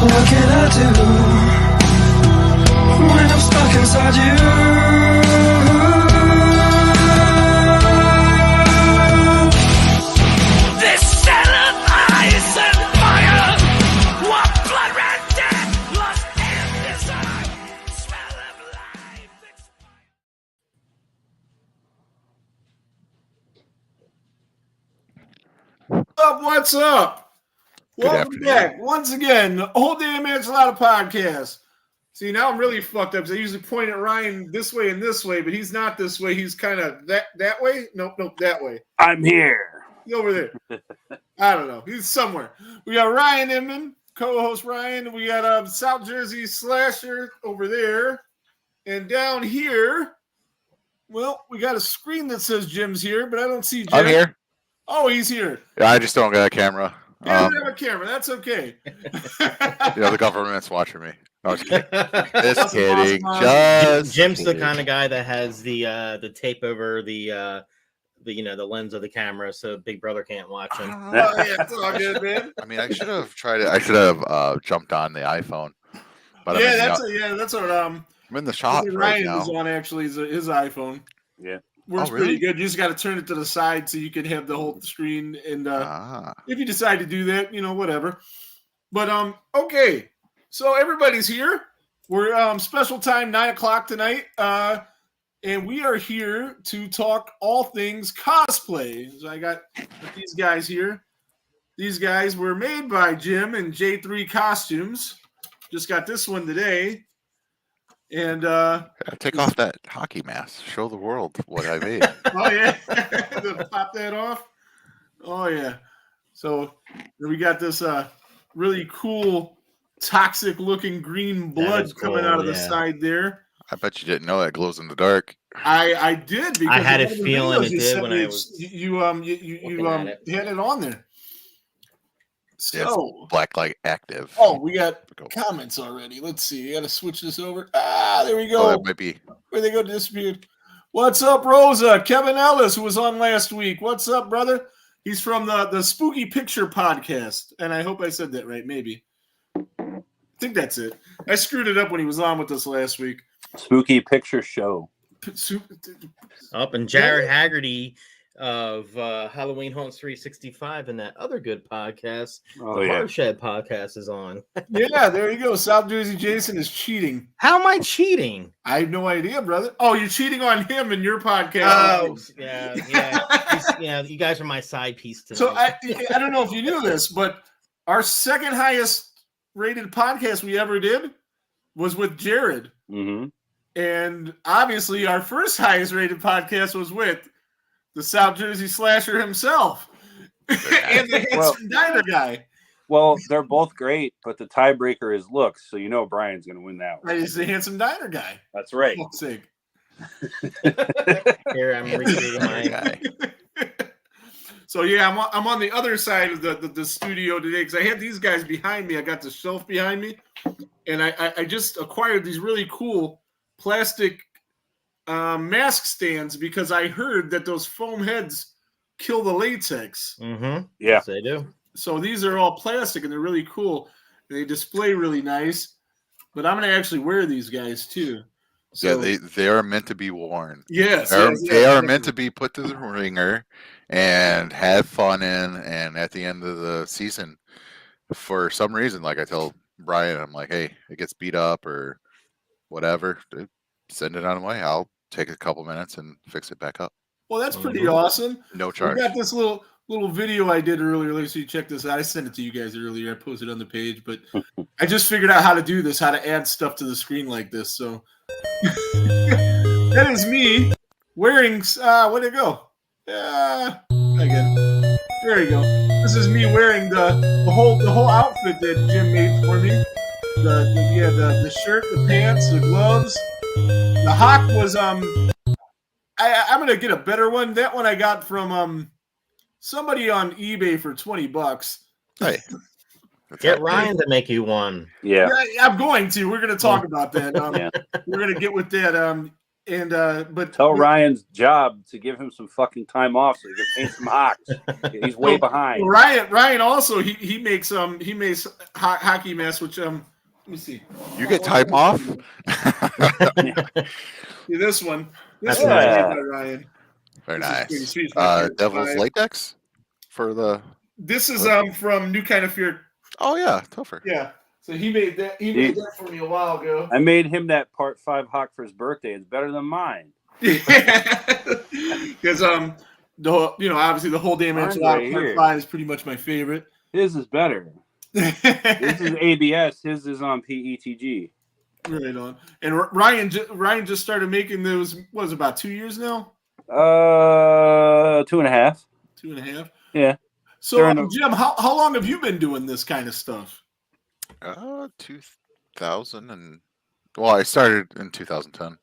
What can I do when I'm stuck inside you? This cell of ice and fire, what blood red death, lust and desire, smell of life. What's up? Welcome back once again. The Whole Damn Enchilada Podcast. See, now I'm really fucked up because I usually point at Ryan this way and this way, but he's not this way. He's kind of that way. Nope, that way. I'm here. He's over there. I don't know. He's somewhere. We got Ryan Inman, co-host Ryan. We got South Jersey Slasher over there, and down here. Well, we got a screen that says Jim's here, but I don't see Jim. I'm here. Oh, he's here. Yeah, I just don't got a camera. He doesn't have a camera. That's okay. The government's watching me. No, just kidding. Just kidding. Jim's the kind of guy that has the tape over the lens of the camera, so Big Brother can't watch him. Oh, yeah, it's all good, man. I mean, I should have tried it. I should have jumped on the iPhone. But yeah, that's what I'm in the shop right now. Ryan is on actually his iPhone. Yeah. Works really? pretty good. You just got to turn it to the side so you can have the whole screen. And if you decide to do that, whatever. But okay. So everybody's here. We're special time 9:00 tonight, and we are here to talk all things cosplay. So I got these guys here. These guys were made by Jim and J3 Costumes. Just got this one today. And take off that hockey mask. Show the world what I made. Oh yeah, pop that off. Oh yeah. So we got this really cool, toxic-looking green blood coming out of the side there. I bet you didn't know that glows in the dark. I did because I had a feeling it did when I was. You had it on there. So it's black light active. Oh, we got comments already. Let's see. You got to switch this over. There we go. Oh, that might be. Where they go to dispute. What's up, Rosa? Kevin Ellis, who was on last week. What's up, brother? He's from the Spooky Picture podcast, and I hope I said that right. Maybe. I think that's it. I screwed it up when he was on with us last week. Spooky Picture Show. Up and Jared Haggerty of Halloween Haunts 365 and that other good podcast, the Hard podcast is on. Yeah, there you go. South Jersey Jason is cheating. How am I cheating? I have no idea, brother. Oh, you're cheating on him and your podcast. Oh, yeah. You guys are my side piece tonight. So I don't know if you knew this, but our second highest rated podcast we ever did was with Jared. Mm-hmm. And obviously our first highest rated podcast was with the South Jersey Slasher himself and the handsome diner guy. Well, they're both great, but the tiebreaker is looks, so Brian's going to win that one. He's the handsome diner guy. That's right. For fuck's sake. Here, I'm recreating my guy. So yeah, I'm on the other side of the studio today because I had these guys behind me. I got the shelf behind me, and I just acquired these really cool plastic mask stands because I heard that those foam heads kill the latex. Mm-hmm. Yeah, yes, they do. So these are all plastic and they're really cool. They display really nice. But I'm going to actually wear these guys too. So, yeah, they are meant to be worn. Yes, they are meant to be put to the ringer and have fun in. And at the end of the season, for some reason, like I tell Brian, I'm like, hey, it gets beat up or whatever, send it on the way. I'll take a couple minutes and fix it back up. Well, that's pretty awesome. No charge. We got this little video I did earlier. So you check this out. I sent it to you guys earlier. I posted it on the page, but I just figured out how to do this, how to add stuff to the screen like this. So that is me wearing. Where'd it go? Again. There you go. This is me wearing the whole outfit that Jim made for me. The shirt, the pants, the gloves. The hawk was I'm gonna get a better one. That one I got from somebody on eBay for $20. Hey, get Ryan to make you one. Yeah, I'm going to. We're gonna talk about that. We're gonna get with that. And but tell Ryan's job to give him some fucking time off so he can paint some hawks. He's way behind. Ryan also he makes hockey masks, which let me see. You get time off? See this one. This That's one nice. I made by Ryan. Very This is nice. pretty sweet. My Devil's Latex for the. This is from New Kind of Fear. Oh yeah, Topher. Yeah. So he made that. He made that for me a while ago. I made him that part 5 hawk for his birthday. It's better than mine. Because obviously the whole damn enchilada part 5 is pretty much my favorite. His is better. This is ABS. His is on PETG. Right on. And Ryan just started making those. What was it, about 2 years now? 2.5. 2.5. Yeah. So Jim, how long have you been doing this kind of stuff? 2000 and I started in 2010.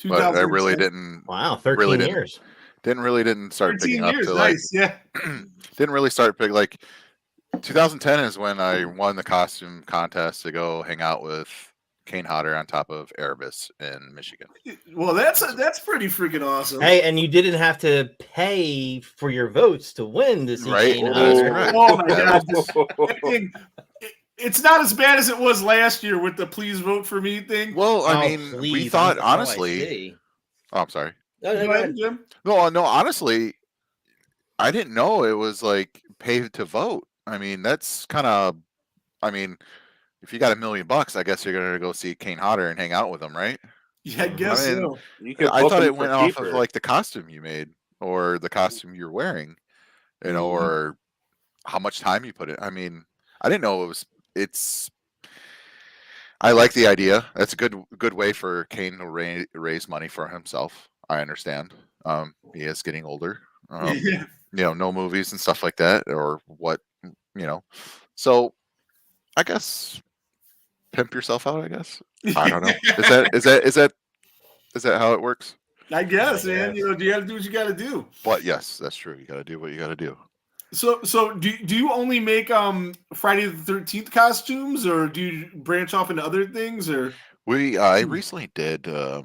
But I really didn't. Wow, 13 really years. Didn't start picking up to nice, yeah. Didn't really start picking 2010 is when I won the costume contest to go hang out with Kane Hodder on top of Erebus in Michigan. Well, that's pretty freaking awesome. Hey, and you didn't have to pay for your votes to win this right? Right. Oh my god! It's not as bad as it was last year with the "please vote for me" thing. Well, I mean, we thought honestly. Oh, I'm sorry. No, go ahead, Jim. No, honestly, I didn't know it was pay to vote. I mean, that's kind of. I mean, if you got $1 million, I guess you're gonna go see Kane Hodder and hang out with him, right? Yeah, I guess so. I thought it went off of the costume you made or the costume you're wearing, or how much time you put in. I mean, I didn't know it was. I like the idea. That's a good way for Kane to raise money for himself. I understand. He is getting older. No movies and stuff like that, or what, So, I guess pimp yourself out. I guess I don't know. Is that how it works? I guess, man. You got to do what you got to do. But yes, that's true. You got to do what you got to do. So do you only make Friday the 13th costumes, or do you branch off into other things? Or I recently did. Was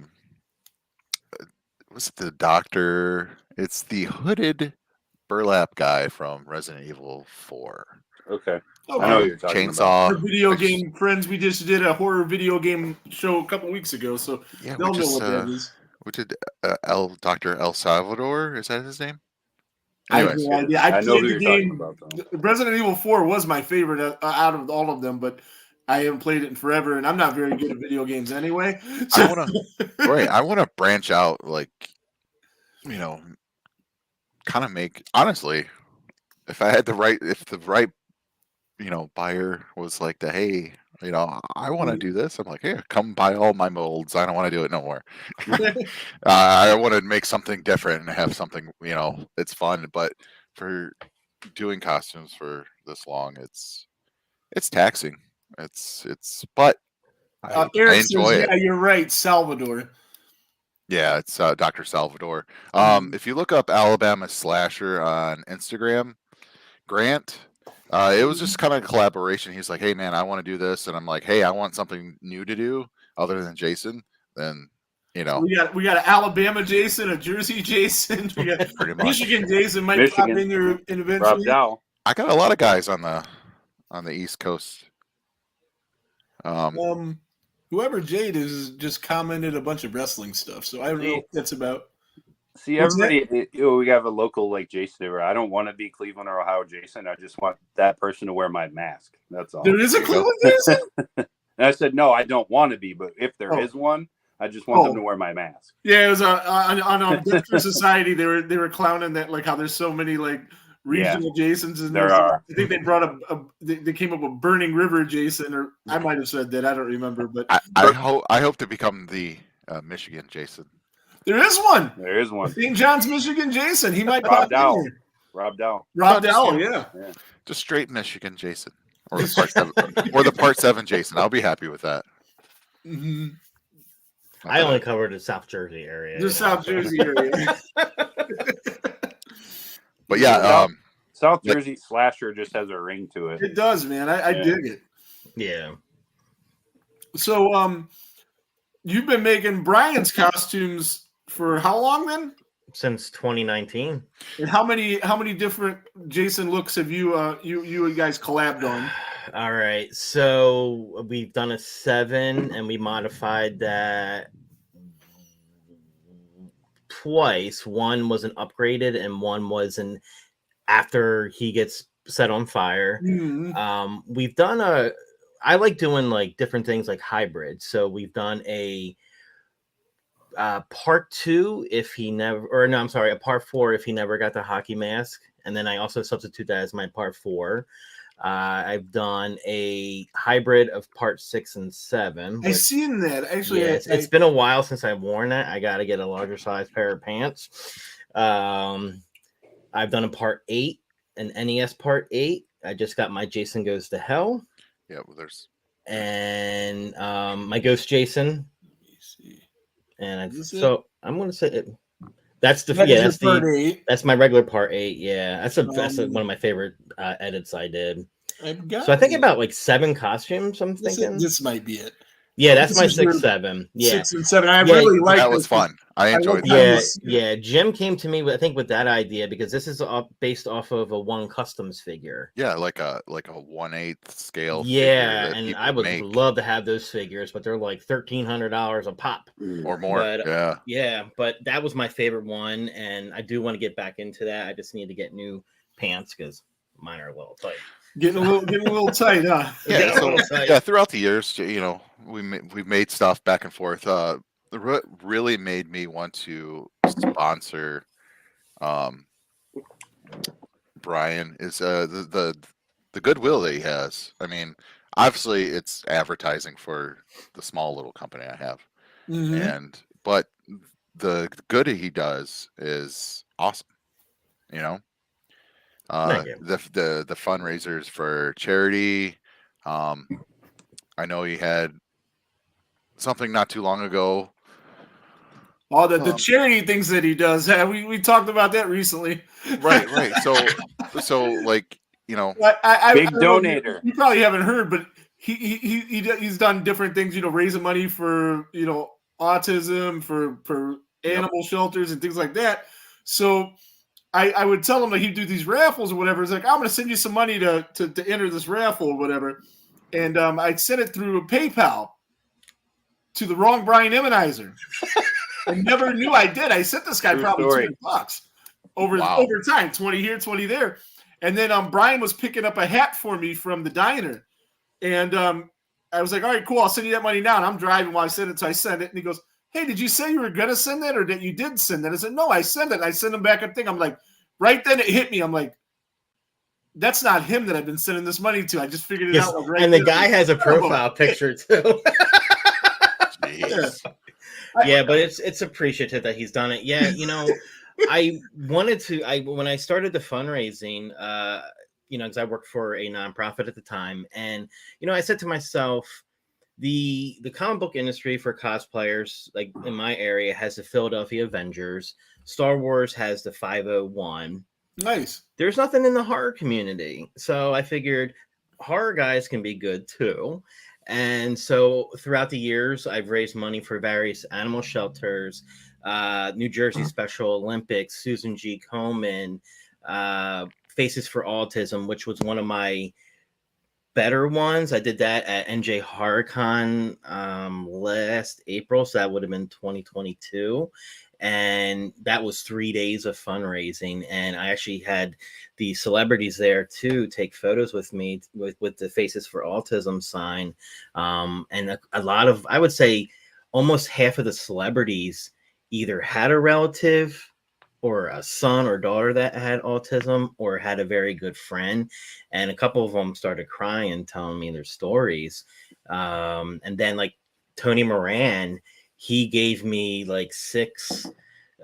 it the doctor? It's the hooded burlap guy from Resident Evil 4. Okay. I know what you're talking Chainsaw. Our video game friends, we just did a horror video game show a couple weeks ago, so they'll know what that is. We did Dr. El Salvador. Is that his name? Anyways, I have no idea. I know played who the you're game. talking about, Resident Evil 4 was my favorite out of all of them, but I haven't played it in forever, and I'm not very good at video games anyway. So. I want to branch out, kind of make. Honestly, if the right, buyer was like hey, I want to do this. I'm like, here, come buy all my molds. I don't want to do it no more. I want to make something different and have something, it's fun. But for doing costumes for this long, it's taxing. But I enjoy it. Yeah, you're right, Salvador. Yeah, it's Dr. Salvador. If you look up Alabama Slasher on Instagram, Grant. It was just kind of a collaboration. He's like, hey, man, I want to do this. And I'm like, hey, I want something new to do other than Jason. Then, We got an Alabama Jason, a Jersey Jason. We got Michigan Jason might pop in here eventually. I got a lot of guys on the East Coast. Whoever Jade is just commented a bunch of wrestling stuff. So I don't know what that's about. See, everybody, we have a local Jason over. I don't want to be Cleveland or Ohio Jason. I just want that person to wear my mask. That's all. There is a Cleveland Jason? And I said, no, I don't want to be. But if there is one, I just want them to wear my mask. Yeah, it was on Dexter Society. They were clowning that, how there's so many, regional Jasons. And there are. I think they brought they came up with Burning River Jason, or I might have said that. I don't remember. But I hope to become the Michigan Jason. There is one. There is one. St. John's, Michigan, Jason. He might pop in here. Rob Dow. Yeah. Just straight Michigan, Jason, or the Part 7 Jason. I'll be happy with that. Mm-hmm. I only covered the South Jersey area. The South Jersey area. But yeah, South Jersey slasher just has a ring to it. It does, man. I dig it. Yeah. So, you've been making Brian's costumes for how long then? Since 2019. And how many different Jason looks have you guys collabed on? All right, so we've done a 7, and we modified that twice. One was an upgraded, and one was an after he gets set on fire. We've done I like doing like different things like hybrid. So we've done a part 2 if he never, or no, I'm sorry, a part 4 if he never got the hockey mask, and then I also substitute that as my part 4. I've done a hybrid of part 6 and 7. I've seen that actually. Yeah, it's been a while since I've worn that. I got to get a larger size pair of pants. I've done a part 8, an NES part 8. I just got my Jason Goes to Hell. Yeah, well, there's and my Ghost Jason. Let me see. And so I'm gonna say it. That's that's my regular part 8. Yeah, that's one of my favorite edits I did. So I think about like 7 costumes. I'm thinking this might be it. Yeah, that's my 6, 7. Yeah, 6 and 7. I really like that. Was fun. I enjoyed that. Yeah. Jim came to me with that idea because this is based off of a one customs figure. Yeah, like a 1/8 scale. Yeah, and I would love to have those figures, but they're like $1,300 a pop or more. But, yeah, but that was my favorite one, and I do want to get back into that. I just need to get new pants because mine are a little tight. Getting a little tight, huh? Yeah. So throughout the years, we've made stuff back and forth. What really made me want to sponsor Brian is the goodwill that he has. I mean, obviously it's advertising for the small little company I have, but the good he does is awesome. The fundraisers for charity. I know he had something not too long ago. All the charity things that he does. We talked about that recently. Right. So like, big donator. You probably haven't heard, but he's done different things, raising money for, autism, for animal shelters and things like that. So I would tell him that he'd do these raffles or whatever. It's like, I'm going to send you some money to enter this raffle or whatever. And I'd send it through PayPal to the wrong Brian Emenheiser. I never knew I did. I sent this guy probably $200 over time, 20 here, 20 there. And then Brian was picking up a hat for me from the diner. And I was like, all right, cool. I'll send you that money now. And I'm driving while I send it. So I send it. And he goes, hey, did you say you were going to send that or that you did send that? I said, no, I sent it. I sent him back a thing. I'm like, right then it hit me. I'm like, that's not him that I've been sending this money to. I just figured it out. Like, right and the guy has a profile picture too. Yeah, but it's appreciative that he's done it. Yeah, I wanted to. When I started the fundraising, because I worked for a nonprofit at the time, and I said to myself, the comic book industry for cosplayers, like in my area, has the Philadelphia Avengers. Star Wars has the 501. Nice. There's nothing in the horror community, so I figured horror guys can be good too. And so throughout the years, I've raised money for various animal shelters, New Jersey Special Olympics, Susan G. Komen, Faces for Autism, which was one of my better ones. I did that at NJ HorrorCon last April, so that would have been 2022. And that was 3 days of fundraising. And I actually had the celebrities there to take photos with me with the Faces for Autism sign. And a lot of, I would say almost half of the celebrities either had a relative or a son or daughter that had autism or had a very good friend. And a couple of them started crying, telling me their stories. And then like Tony Moran, he gave me like 6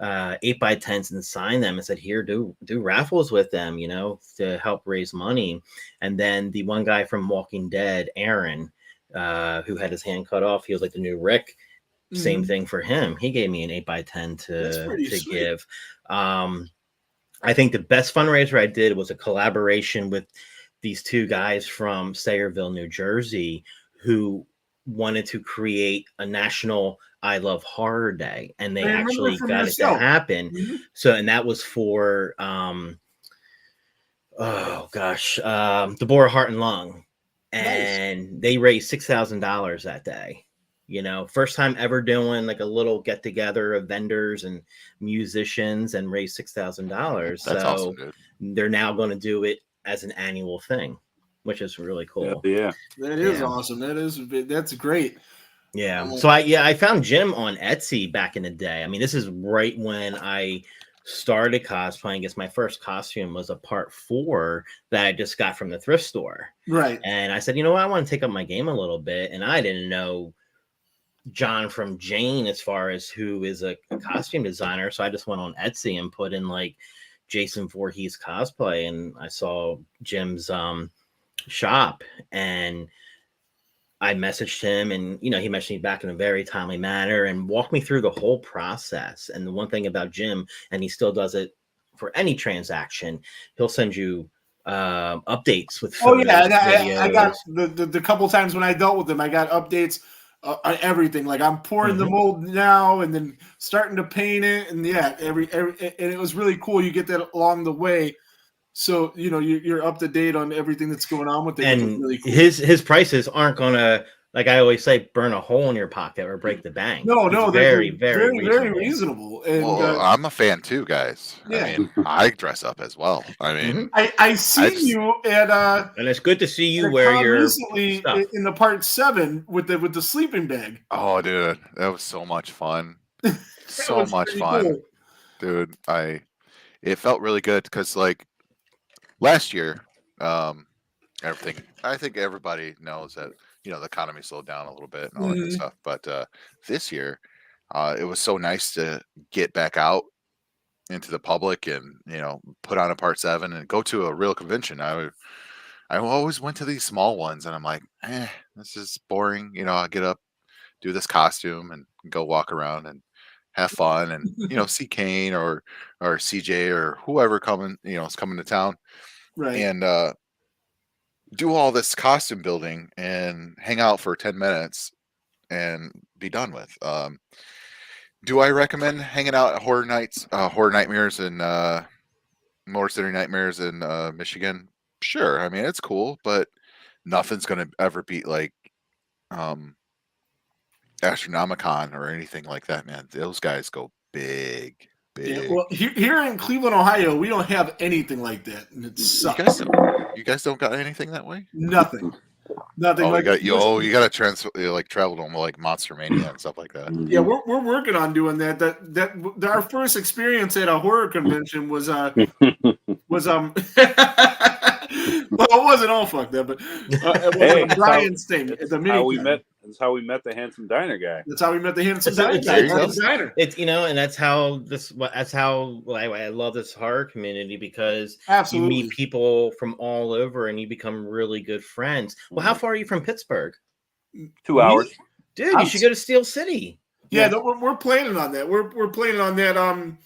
8x10s and signed them and said, here, do raffles with them, to help raise money. And then the one guy from Walking Dead, Aaron, who had his hand cut off, he was like the new Rick. Same thing for him. He gave me an 8x10 to give. I think the best fundraiser I did was a collaboration with these 2 guys from Sayreville, New Jersey, who wanted to create a national I Love Horror Day, and they I remember actually from got your it to show. happen. Mhm. So, and that was for oh gosh, Deborah Heart and Lung, Nice. and they raised $6,000 that day. You know, first time ever doing like a little get together of vendors and musicians, and raised $6,000. That's So awesome, dude. they're now going to do it as an annual thing, which is really cool. Yeah. That is Yeah. awesome. That's great. Yeah. So I found Jim on Etsy back in the day. I mean, this is right when I started cosplaying. Guess my first costume was a part 4 that I just got from the thrift store. Right. And I said, you know what, I want to take up my game a little bit. And I didn't know John from Jane as far as who is a costume designer. So I just went on Etsy and put in like Jason Voorhees cosplay, and I saw Jim's shop, and I messaged him, and you know, he messaged me back in a very timely manner and walked me through the whole process. And the one thing about Jim, and he still does it for any transaction, he'll send you updates with photos, I got the couple times when I dealt with him, I got updates on everything. Like I'm pouring the mold now, and then starting to paint it, and every and it was really cool. You get that along the way, so you know you're up to date on everything that's going on with it. And which is really cool. his prices aren't gonna, like I always say, burn a hole in your pocket or break the bank. No, He's they're very very reasonable. And Well, I'm a fan too, guys. Yeah. I mean, I dress up as well. I mean, I see you at and it's good to see you at wear con your recently stuff. in the part 7 with the sleeping bag. oh, dude, that was so much fun. So was much pretty fun, cool. dude. It felt really good because like last year, everything. I think everybody knows that you know the economy slowed down a little bit and all that good stuff. But this year, it was so nice to get back out into the public and you know put on a part 7 and go to a real convention. I always went to these small ones and I'm like, this is boring. You know, I get up, do this costume, and go walk around and have fun, and you know, see Kane or CJ or whoever is coming to town, Right. and do all this costume building and hang out for 10 minutes and be done with. Do I recommend hanging out at Horror Nightmares and Motor City Nightmares in Michigan? Sure. I mean, it's cool, but nothing's going to ever beat like Astronomicon or anything like that, man. Those guys go big. Yeah, well, here in Cleveland, Ohio, we don't have anything like that, and it sucks. You guys don't got anything that way? Nothing. Oh, Like you got to travel to like Monster Mania and stuff like that. Yeah, we're working on doing that. That our first experience at a horror convention was well, it wasn't all fucked up, but it was Brian's thing. The mini. That's how we met the handsome diner guy. That's how we met the handsome diner. It's and that's how I love this horror community, because you meet people from all over and you become really good friends. Well, how far are you from Pittsburgh? 2 hours. Dude, you should go to Steel City. Yeah, we're planning on that. We're planning on that.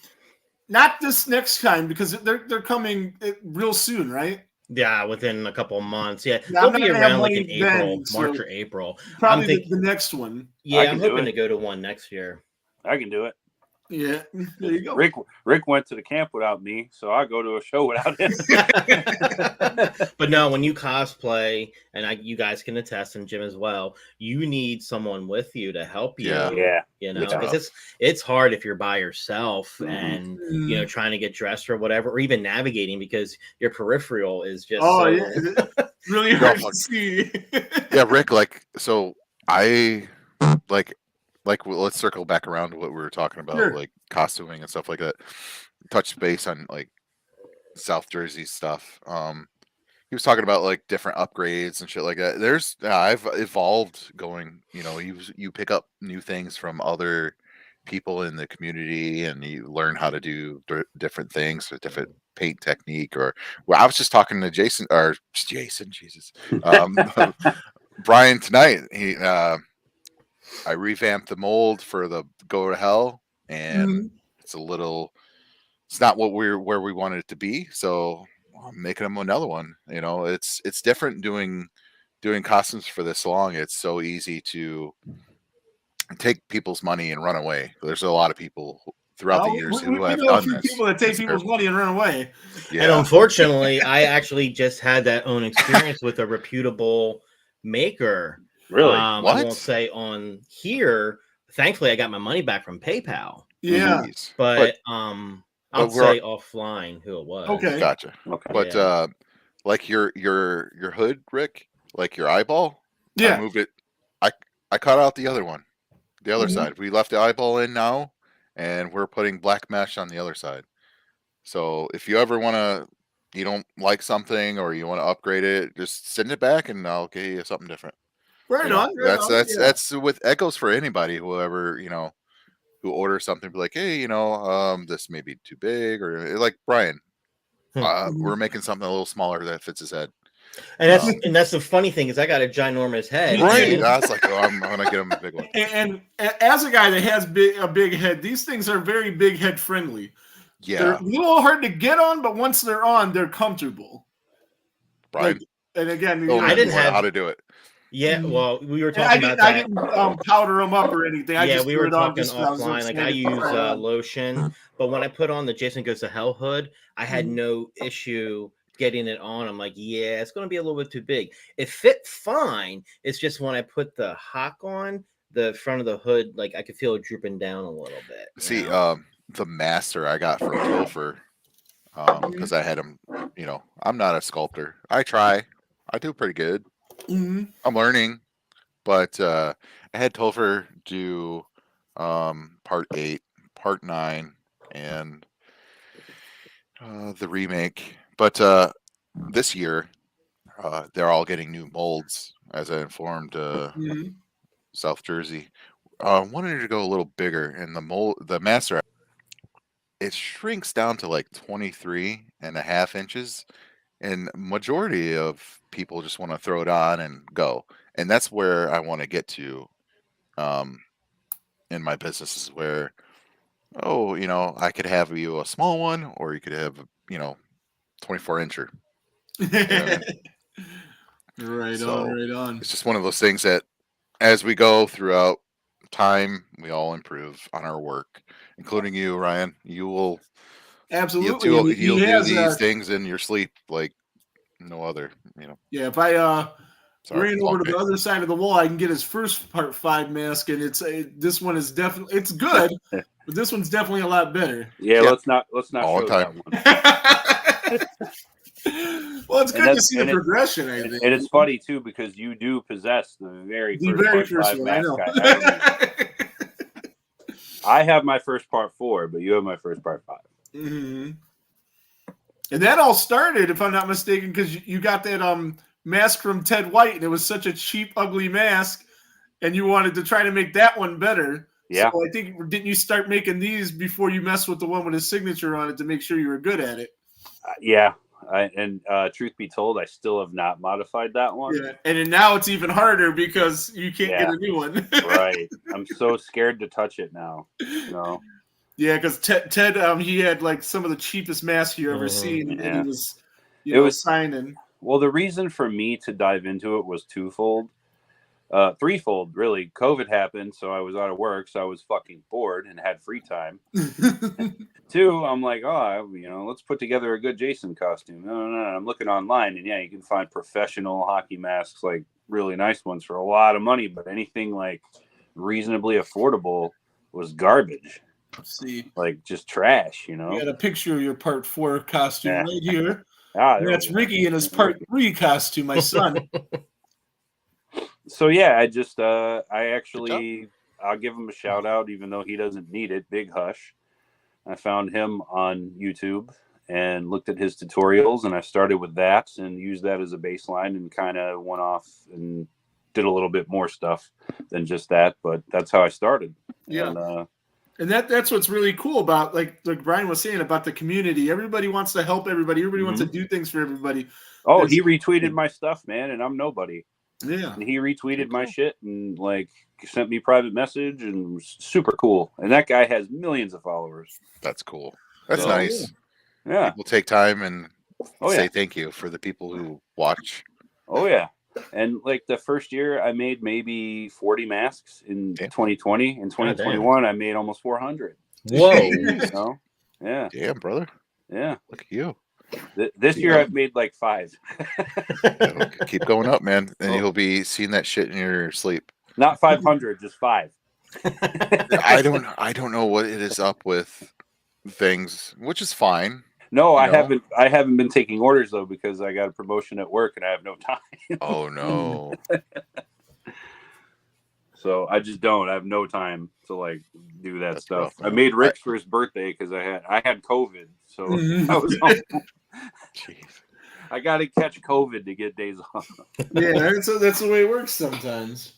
Not this next time, because they're coming real soon, right? Yeah, within a couple of months. Yeah, they'll be around like in April, March or April. Probably the next one. Yeah, I'm hoping to go to one next year. I can do it. Yeah, there you go. Rick went to the camp without me, so I'll go to a show without him. But no, when you cosplay, and you guys can attest, and Jim as well, you need someone with you to help you. Yeah. You know, because it's hard if you're by yourself and you know trying to get dressed or whatever, or even navigating, because your peripheral is just really hard to see. Yeah, Rick. Let's circle back around to what we were talking about, like costuming and stuff like that. Touch base on like South Jersey stuff. He was talking about like different upgrades and shit like that. I've evolved going, you know, you pick up new things from other people in the community and you learn how to do different things with different paint technique. Or I was just talking to Jason, Jesus, Brian tonight. I revamped the mold for the Go to Hell, and it's not where we wanted it to be. So I'm making them another one. You know, it's different doing doing costumes for this long, it's so easy to take people's money and run away. There's a lot of people throughout the years who we have know a done few this. people that take It's people's terrible. money and run away. Yeah. And unfortunately, I actually just had that own experience with a reputable maker. Really? I What? won't say on here. Thankfully, I got my money back from PayPal. Yeah. Jeez. But I'll we're- say offline who it was. Okay. Gotcha. Okay. But Yeah. like your hood, Rick, like your eyeball, I Yeah. moved it. I cut out the other one, the other Mhm. side. We left the eyeball in now, and we're putting black mesh on the other side. So if you ever want to, you don't like something or you want to upgrade it, just send it back, and I'll get you something different. Right You know, on. Right on. Yeah. that's with echoes for anybody, whoever who orders something, be like, hey, this may be too big, or like Brian, Mhm. we're making something a little smaller that fits his head. And that's the funny thing is I got a ginormous head. Right. and- I was like, oh, I'm gonna get him a big one. And as a guy that has a big head, these things are very big head friendly. They're Yeah, a little hard to get on, but once they're on, they're comfortable. Brian. And again, Told I me didn't more have- how to do it. Yeah, Mhm. well, we were I talking about didn't, that. I didn't powder them up or anything. I Yeah, just we threw were it on talking just 'cause I was offline. Like I excited to use try it on. lotion, but when I put on the Jason Goes to Hell hood, I had Mhm. no issue getting it on. I'm like, yeah, it's going to be a little bit too big. It fit fine. It's just when I put the hock on the front of the hood, like I could feel it drooping down a little bit. you See, know? the master I got from Topher, because I had him. I'm not a sculptor. I try. I do pretty good. Mhm. I'm learning, but I had Topher do part 8, part 9, and the remake. But this year, they're all getting new molds, as I informed Mhm. South Jersey. Wanted to go a little bigger, and the master, it shrinks down to like 23.5 inches, and majority of people just want to throw it on and go, and that's where I want to get to in my business, is where I could have you a small one, or you could have 24 incher. Right So on, right on. it's just one of those things that as we go throughout time, we all improve on our work, including you, Ryan. You'll Absolutely. And you'll he do has these things in your sleep like no other. Yeah, if I Sorry, ran long over to day. the other side of the wall, I can get his first part 5 mask, and this one is definitely good, but this one's definitely a lot better. Yeah, Yeah. let's not All show the that time. one. Well, it's And good to that's- see the and it- progression, I think. And it's funny too because you do possess the very The first very part first 5 one, I mask know. I ever made. I have my first part 4, but you have my first part 5. Mhm. And that all started, if I'm not mistaken, because you got that mask from Ted White, and it was such a cheap, ugly mask, and you wanted to try to make that one better. Yeah. So I think, didn't you start making these before you messed with the one with his signature on it to make sure you were good at it? Yeah. Truth be told, I still have not modified that one. Yeah. And then now it's even harder because you can't get a new one. Right. I'm so scared to touch it now. Yeah, because Ted, he had like some of the cheapest masks you ever seen, and he was, signing. Well, the reason for me to dive into it was threefold, really. COVID happened, so I was out of work, so I was fucking bored and had free time. 2, I'm like, let's put together a good Jason costume. No, I'm looking online, and you can find professional hockey masks, like really nice ones for a lot of money, but anything like reasonably affordable was garbage. See, like just trash, You got a picture of your part 4 costume right here. That's Ricky in his part 3 costume, my son. So yeah, I just I'll give him a shout out, even though he doesn't need it. Big Hush. I found him on YouTube and looked at his tutorials, and I started with that and used that as a baseline, and kind of went off and did a little bit more stuff than just that. But that's how I started. Yeah. And that's what's really cool about, like Brian was saying, about the community. Everybody wants to help everybody. Everybody wants to do things for everybody. Oh, he retweeted my stuff, man, and I'm nobody. Yeah. And he retweeted my shit and like sent me private message, and was super cool. And that guy has millions of followers. That's cool. That's nice. Yeah. People take time and say thank you for the people who watch. Oh yeah. And like the first year, I made maybe 40 masks in Damn. 2020. In 2021, I made almost 400. Whoa. You know? Yeah. Damn, brother. Yeah. Look at you. This year, I've made like 5. Yeah, keep going up, man, and you'll be seeing that shit in your sleep. Not 500, just 5. I don't know what it is up with things, which is fine. No, I haven't been taking orders though because I got a promotion at work and I have no time. Oh no. So I just don't. I have no time to like do that That's stuff. rough, I man. made Rick's for his birthday because I had COVID, so I was Jeez. I got to catch COVID to get days off. Yeah, that's the way it works sometimes.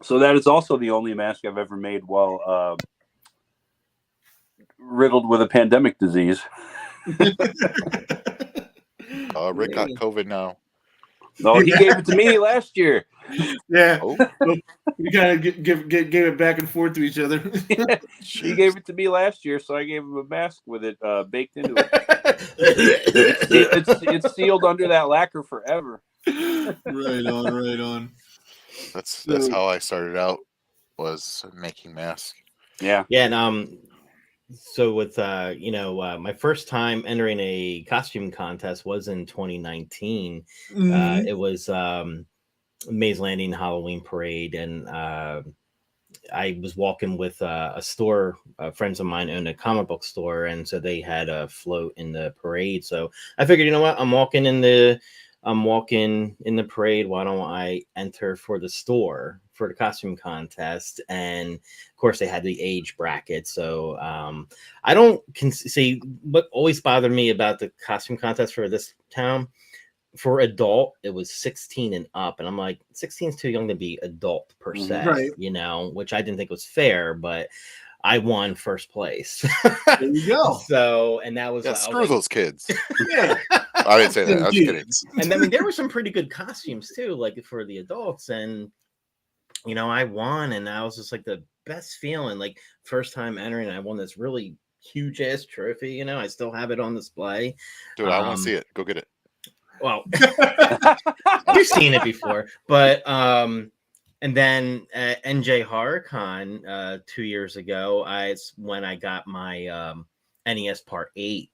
So that is also the only mask I've ever made while riddled with a pandemic disease. Rick got COVID now. No, he gave it to me last year. Yeah. Oh, We kind of gave it back and forth to each other. He gave it to me last year, so I gave him a mask with it baked into it. It's sealed under that lacquer forever. Right on. that's how I started out, was making masks. Yeah. Yeah, and so with my first time entering a costume contest was in 2019. It was Maze Landing Halloween Parade, and I was walking with a store. Friends of mine owned a comic book store, and so they had a float in the parade. So I figured, you know what, I'm walking in the parade. Why don't I enter for the store for the costume contest? And of course, they had the age bracket. So I don't see what always bothered me about the costume contest for this town. For adult, it was 16 and up, and I'm like, 16 is too young to be adult per se, Right. which I didn't think was fair, but I won first place. There you go. So, and that was Screw those kids. Yeah. I didn't say that. I was kidding. And I mean, there were some pretty good costumes too, like for the adults, and I won, and I was just like the best feeling, like first time entering, I won this really huge ass trophy. I still have it on display. Dude, I want to see it. Go get it. Well, you've seen it before, but and then at NJ HorrorCon 2 years ago, it's when I got my NES Part 8,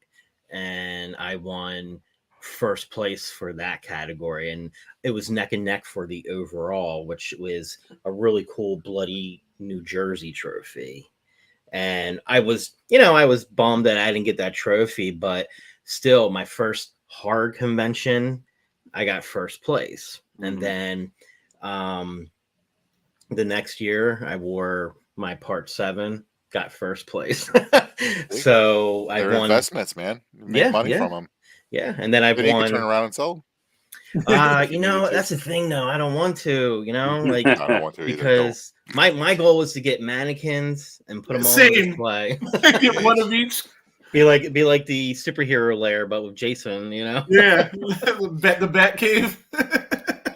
and I won first place for that category, and it was neck and neck for the overall, which was a really cool bloody New Jersey trophy. And I was bummed that I didn't get that trophy, but still, my first horror convention, I got first place. And then the next year I wore my Part 7, got first place. So I won investments, man. You make money from them. Yeah, and then I won. You can turn around and sell them. That's the thing though. I don't want to, like I don't want to because my goal was to get mannequins and put them all on display. Get one of each. Be like the superhero lair, but with Jason, Yeah, the Bat Cave.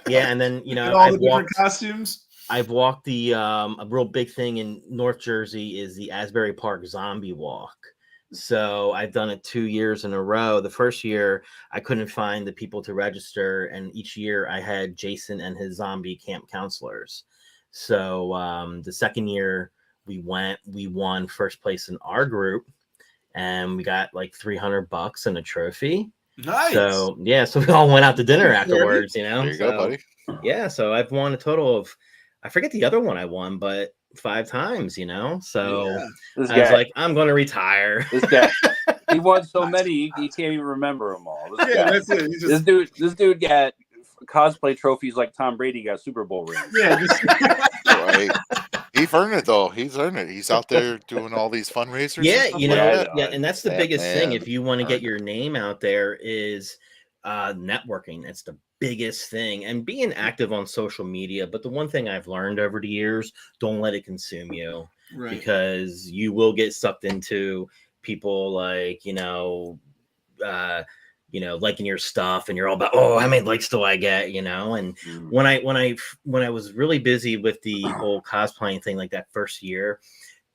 Yeah, and then all the different costumes. I've walked the a real big thing in North Jersey is the Asbury Park Zombie Walk. So I've done it 2 years in a row. The first year I couldn't find the people to register, and each year I had Jason and his zombie camp counselors. So the second year we won first place in our group. And we got like $300 and a trophy. Nice. So yeah, so we all went out to dinner afterwards. There you go, buddy. Yeah, so I've won a total of, I forget the other one I won, but 5 times. So I was like, I'm going to retire. This guy, he won so many, he can't even remember them all. That's it. This dude got cosplay trophies like Tom Brady got Super Bowl rings. Yeah. Right. He's earned it though. He's earned it. He's out there doing all these fundraisers. Yeah, and that's the biggest thing. Man. If you want to get your name out there, is networking. It's the biggest thing, and being active on social media. But the one thing I've learned over the years, don't let it consume you, because you will get sucked into people like liking your stuff, and you're all about, how many likes do I get, and when I was really busy with the whole cosplaying thing, like that first year,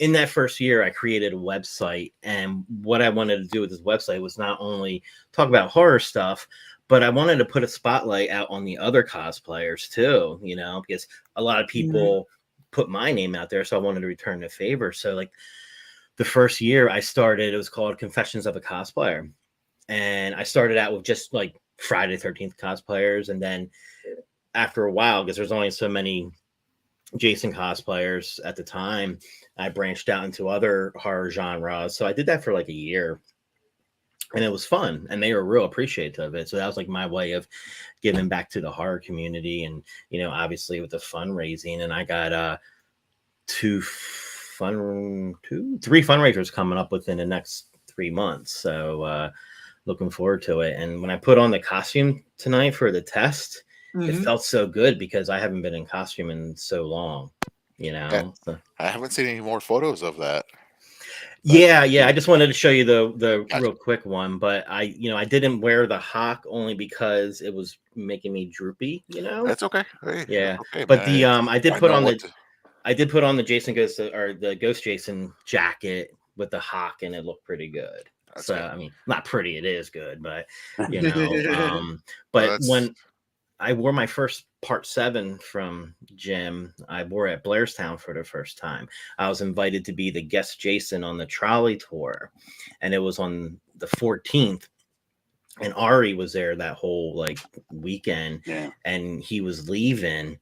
I created a website, and what I wanted to do with this website was not only talk about horror stuff, but I wanted to put a spotlight out on the other cosplayers too, because a lot of people put my name out there. So I wanted to return the favor. So like the first year I started, it was called Confessions of a Cosplayer. And I started out with just like Friday the 13th cosplayers. And then after a while, because there's only so many Jason cosplayers at the time, I branched out into other horror genres. So I did that for like a year. And it was fun, and they were real appreciative of it. So that was like my way of giving back to the horror community, and obviously with the fundraising. And I got three fundraisers coming up within the next 3 months. So looking forward to it. And when I put on the costume tonight for the test, it felt so good because I haven't been in costume in so long. So. I haven't seen any more photos of that. Yeah. I just wanted to show you the real quick one, but I didn't wear the hawk only because it was making me droopy. That's okay. Hey, yeah. okay, But man. I did put on the Jason Ghost or the Ghost Jason jacket with the hawk, and it looked pretty good. That's so good. I mean, not pretty, it is good, but but when I wore my first part 7 from Jim, I wore it at Blairstown for the first time. I was invited to be the guest Jason on the trolley tour, and it was on the 14th. And Ari was there that whole like weekend, and he was leaving,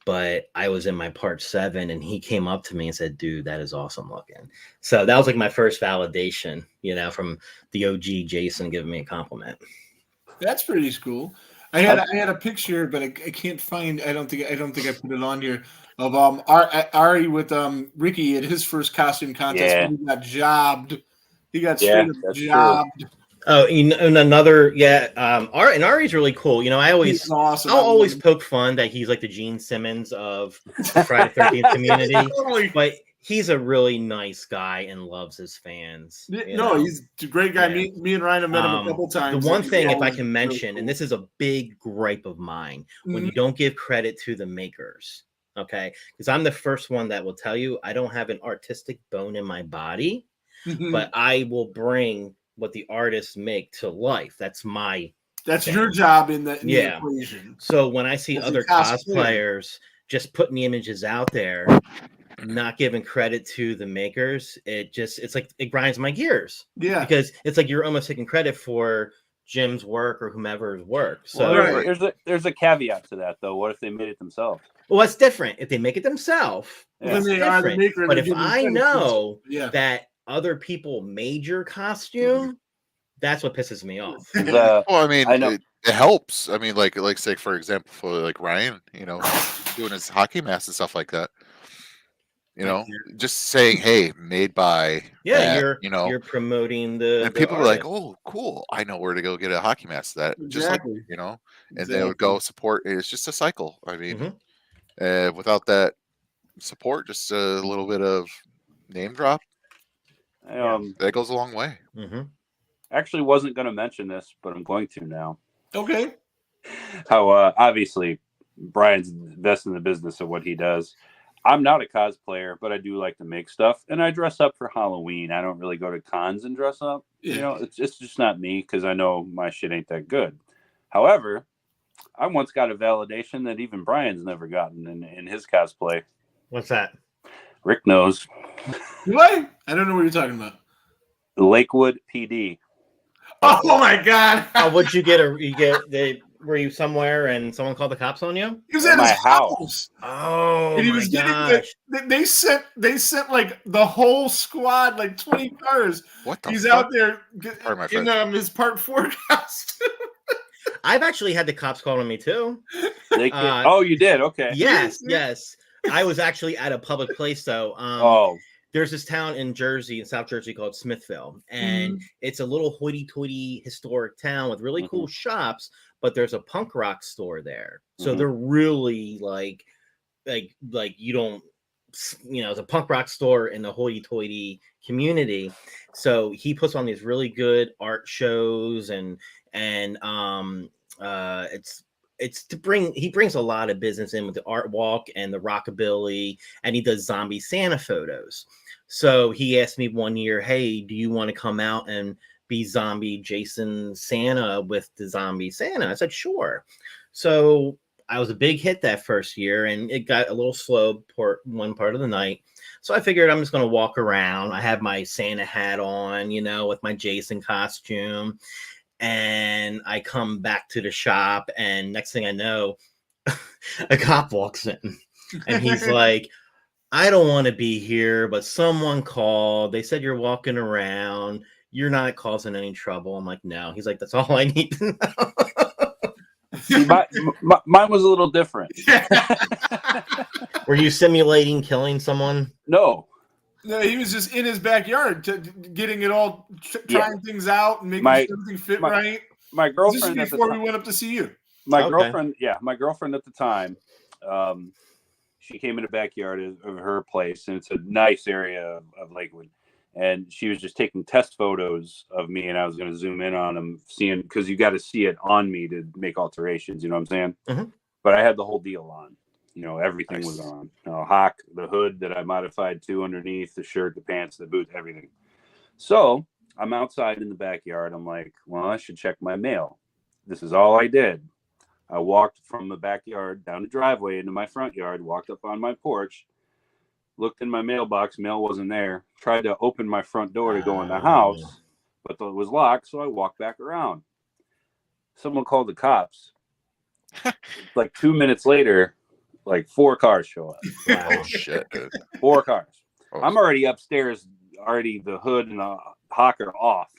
but I was in my part 7, and he came up to me and said, "Dude, that is awesome looking." So that was like my first validation, from the OG Jason giving me a compliment. That's pretty cool. I had a picture, but I can't find. I don't think I put it on here of Ari with Ricky at his first costume contest. Yeah. When he got jobbed. He got straight up jobbed. True. Oh, and another, Ari's really cool. He's awesome. I'll always poke fun that he's like the Gene Simmons of the Friday 13th community, totally. But he's a really nice guy and loves his fans. He's a great guy. Yeah. Me and Ryan have met him a couple times. The one thing, if I can mention, really cool. And this is a big gripe of mine, when you don't give credit to the makers, okay? Because I'm the first one that will tell you I don't have an artistic bone in my body, but I will bring what the artists make to life. That's thing. Your job in the equation. So when I see other cosplayers just putting the images out there, not giving credit to the makers, it's like it grinds my gears. Yeah, because it's like you're almost taking credit for Jim's work or whomever's work. So there's a caveat to that though. What if they made it themselves? Well, that's different. If they make it themselves, then they are the maker. But if I know that other people made your costume, that's what pisses me off. Well, I mean, it helps. I mean, like say for example, for like Ryan, doing his hockey mask and stuff like that. Just saying, hey, made by you're promoting and people are like, oh, cool, I know where to go get a hockey mask. That just like and they would go support. It's just a cycle. I mean, without that support, just a little bit of name drop. That goes a long way. Actually wasn't going to mention this, but I'm going to now. Okay. How obviously Brian's best in the business of what he does. I'm not a cosplayer, but I do like to make stuff, and I dress up for Halloween. I don't really go to cons and dress up. It's just not me because I know my shit ain't that good. However, I once got a validation that even Brian's never gotten in his cosplay. What's that? Rick knows. What? I don't know what you're talking about. Lakewood PD. Oh my God! What'd you get? Were you somewhere and someone called the cops on you? He was at my house. Oh, and he was getting they sent like the whole squad, like 20 cars. What the He's fuck? out there in his Part 4 costume. I've actually had the cops call on me too. Oh, you did? Okay. Yes. I was actually at a public place though. There's this town in Jersey, in South Jersey, called Smithville, and it's a little hoity-toity historic town with really cool shops. But there's a punk rock store there, so they're really like you don't, it's a punk rock store in the hoity-toity community. So he puts on these really good art shows, and it's to bring. He brings a lot of business in with the art walk and the rockabilly, and he does zombie Santa photos. So he asked me one year, "Hey, do you want to come out and be zombie Jason Santa with the zombie Santa? I said, sure. So I was a big hit that first year, and it got a little slow one part of the night. So I figured I'm just going to walk around. I have my Santa hat on, with my Jason costume. And I come back to the shop, and next thing I know, a cop walks in, and he's like, I don't want to be here, but someone called. They said you're walking around. You're not causing any trouble. I'm like, no. He's like, that's all I need to know. See, mine was a little different. Were you simulating killing someone? No, he was just in his backyard getting it all, trying things out and making sure everything fit right. My girlfriend this is before we went up to see you. My girlfriend at the time, she came in the backyard of her place, and it's a nice area of Lakewood. And she was just taking test photos of me, and I was going to zoom in on them, because you got to see it on me to make alterations. You know what I'm saying? Mm-hmm. But I had the whole deal on. Everything was on. Hawk, the hood that I modified to underneath, the shirt, the pants, the boots, everything. So I'm outside in the backyard. I'm like, well, I should check my mail. This is all I did. I walked from the backyard down the driveway into my front yard, walked up on my porch, looked in my mailbox, mail wasn't there, tried to open my front door to go in the house, but it was locked, so I walked back around. Someone called the cops. Like 2 minutes later, like 4 cars show up. Wow. Oh, shit, dude. 4 cars. I'm already upstairs, the hood and the hawk are off,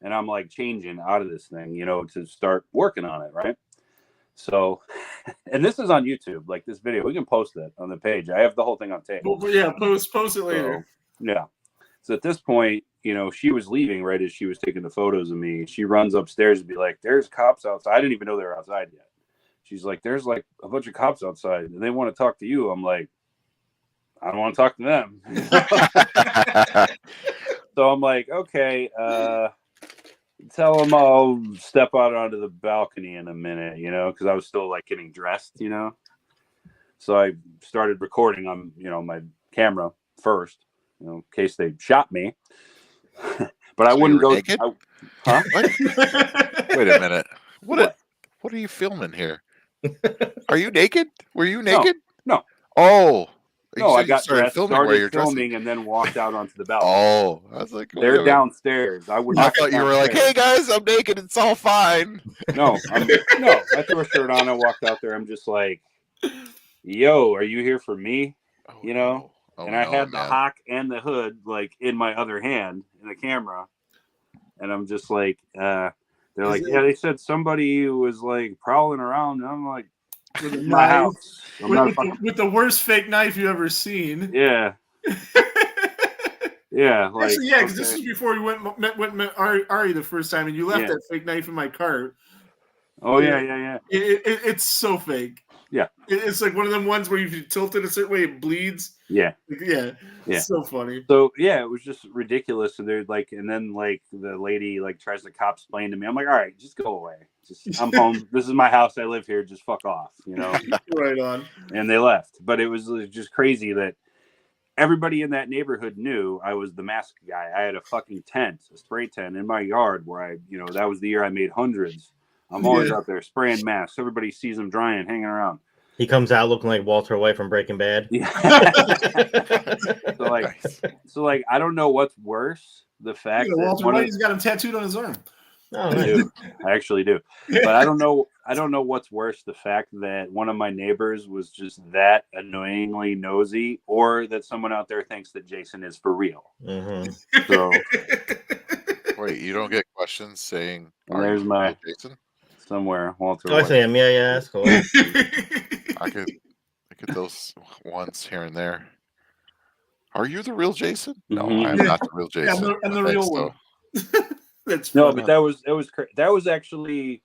and I'm like changing out of this thing, to start working on it, right? So, and this is on YouTube, like this video. We can post that on the page. I have the whole thing on tape. Well, yeah, post it later. So, yeah. So at this point, she was leaving right as she was taking the photos of me. She runs upstairs and be like, "There's cops outside." I didn't even know they were outside yet. She's like, "There's like a bunch of cops outside, and they want to talk to you." I'm like, "I don't want to talk to them." So I'm like, "Okay, tell them I'll step out onto the balcony in a minute," because I was still like getting dressed, So I started recording on, my camera first, in case they shot me. But I wouldn't go. Naked? Huh? Wait a minute. What are you filming here? Are you naked? Were you naked? No. Oh. No, I got dressed, started filming, and then walked out onto the balcony. Oh, I was like, they're downstairs. I thought you were like, "Hey guys, I'm naked. It's all fine." No, I threw a shirt on. I walked out there. I'm just like, "Yo, are you here for me?" No. And I had the hawk and the hood like in my other hand in the camera, and I'm just like, they're like, "Yeah, they said somebody was like prowling around," and I'm like, with my house. With the worst fake knife you ever seen. Yeah. Yeah. Like, actually, yeah, because this was before we met Ari the first time, and you left that fake knife in my cart. Oh, yeah. It's so fake. Yeah. It's like one of them ones where if you tilt it a certain way, it bleeds. Yeah. Yeah. It's so funny. So, yeah, it was just ridiculous. And they're like, and then like the lady like tries to cop explain to me. I'm like, all right, just go away. I'm home. This is my house. I live here. Just fuck off, Right on. And they left. But it was just crazy that everybody in that neighborhood knew I was the mask guy. I had a fucking tent, a spray tent in my yard where I, that was the year I made hundreds. I'm always out there spraying masks. Everybody sees them drying, hanging around. He comes out looking like Walter White from Breaking Bad. Yeah. So I don't know what's worse. The fact that Walter White's got him tattooed on his arm. Oh, nice. I actually do. But I don't know what's worse, the fact that one of my neighbors was just that annoyingly nosy, or that someone out there thinks that Jason is for real. Mm-hmm. So wait, you don't get questions saying, "There's my Jason?" Somewhere, Walter. Oh, I say him. Yeah, that's cool. I get those ones here and there. Are you the real Jason? No, I'm not the real Jason. Yeah, I'm the real one. That's no, but that was actually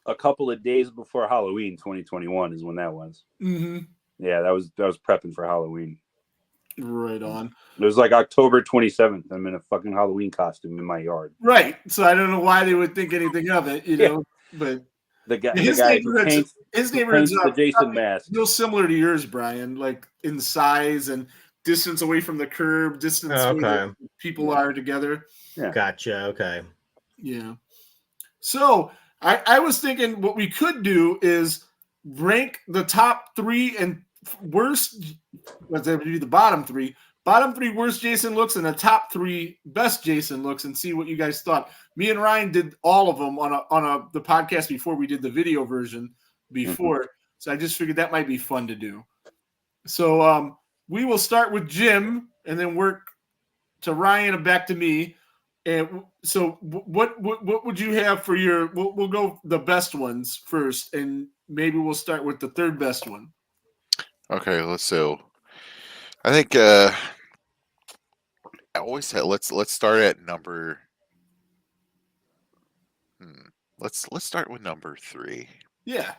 a couple of days before Halloween 2021 is when that was. Mm-hmm. Yeah, that was prepping for Halloween. Right on. It was like October 27th. I'm in a fucking Halloween costume in my yard. Right. So I don't know why they would think anything of it, know. But his neighborhood's the Jason mask. Real similar to yours, Brian, like in size and distance away from the curb, distance where people are together. Yeah. Gotcha. Okay. Yeah. So I was thinking what we could do is rank the top 3 and worst. That would be the bottom 3. Bottom 3 worst Jason looks and the top 3 best Jason looks, and see what you guys thought. Me and Ryan did all of them on the podcast before we did the video version before. Mm-hmm. So I just figured that might be fun to do. So we will start with Jim and then work to Ryan and back to me. And so what would you have for your, we'll go the best ones first, and maybe we'll start with the third best one. Okay, I think I always say let's start at number let's start with number 3. Yeah.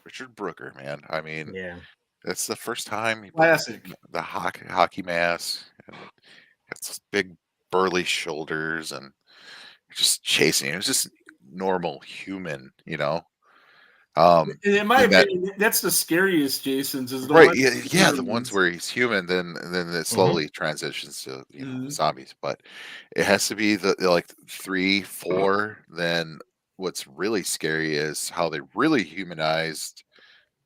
Richard Brooker, man. I mean, yeah, it's the first time he classic the hockey mask, and it's big burly shoulders and just chasing. It was just normal human, you know. In my opinion, that's the scariest Jasons. Is the right? Ones yeah, the ones where he's human, then it slowly transitions to zombies. But it has to be the like 3, 4. Then what's really scary is how they really humanized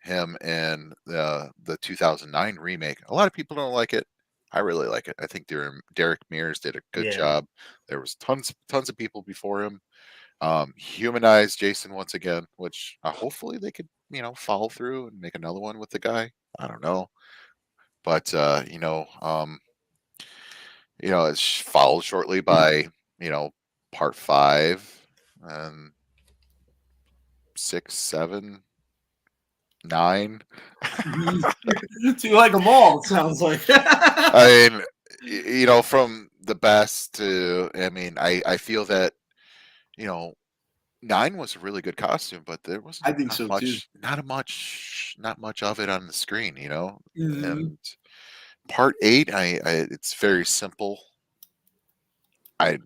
him in the 2009 remake. A lot of people don't like it. I really like it. I think Derek Mears did a good job. There was tons of people before him. Humanized Jason once again, which hopefully they could, follow through and make another one with the guy. I don't know, but it's followed shortly by part 5 and 6, 7, 9. So you like them all? It sounds like. I mean, from the best to, I feel that 9 was a really good costume, but there wasn't. I think so too. Not much of it on the screen, Mm-hmm. And part 8, it's very simple. I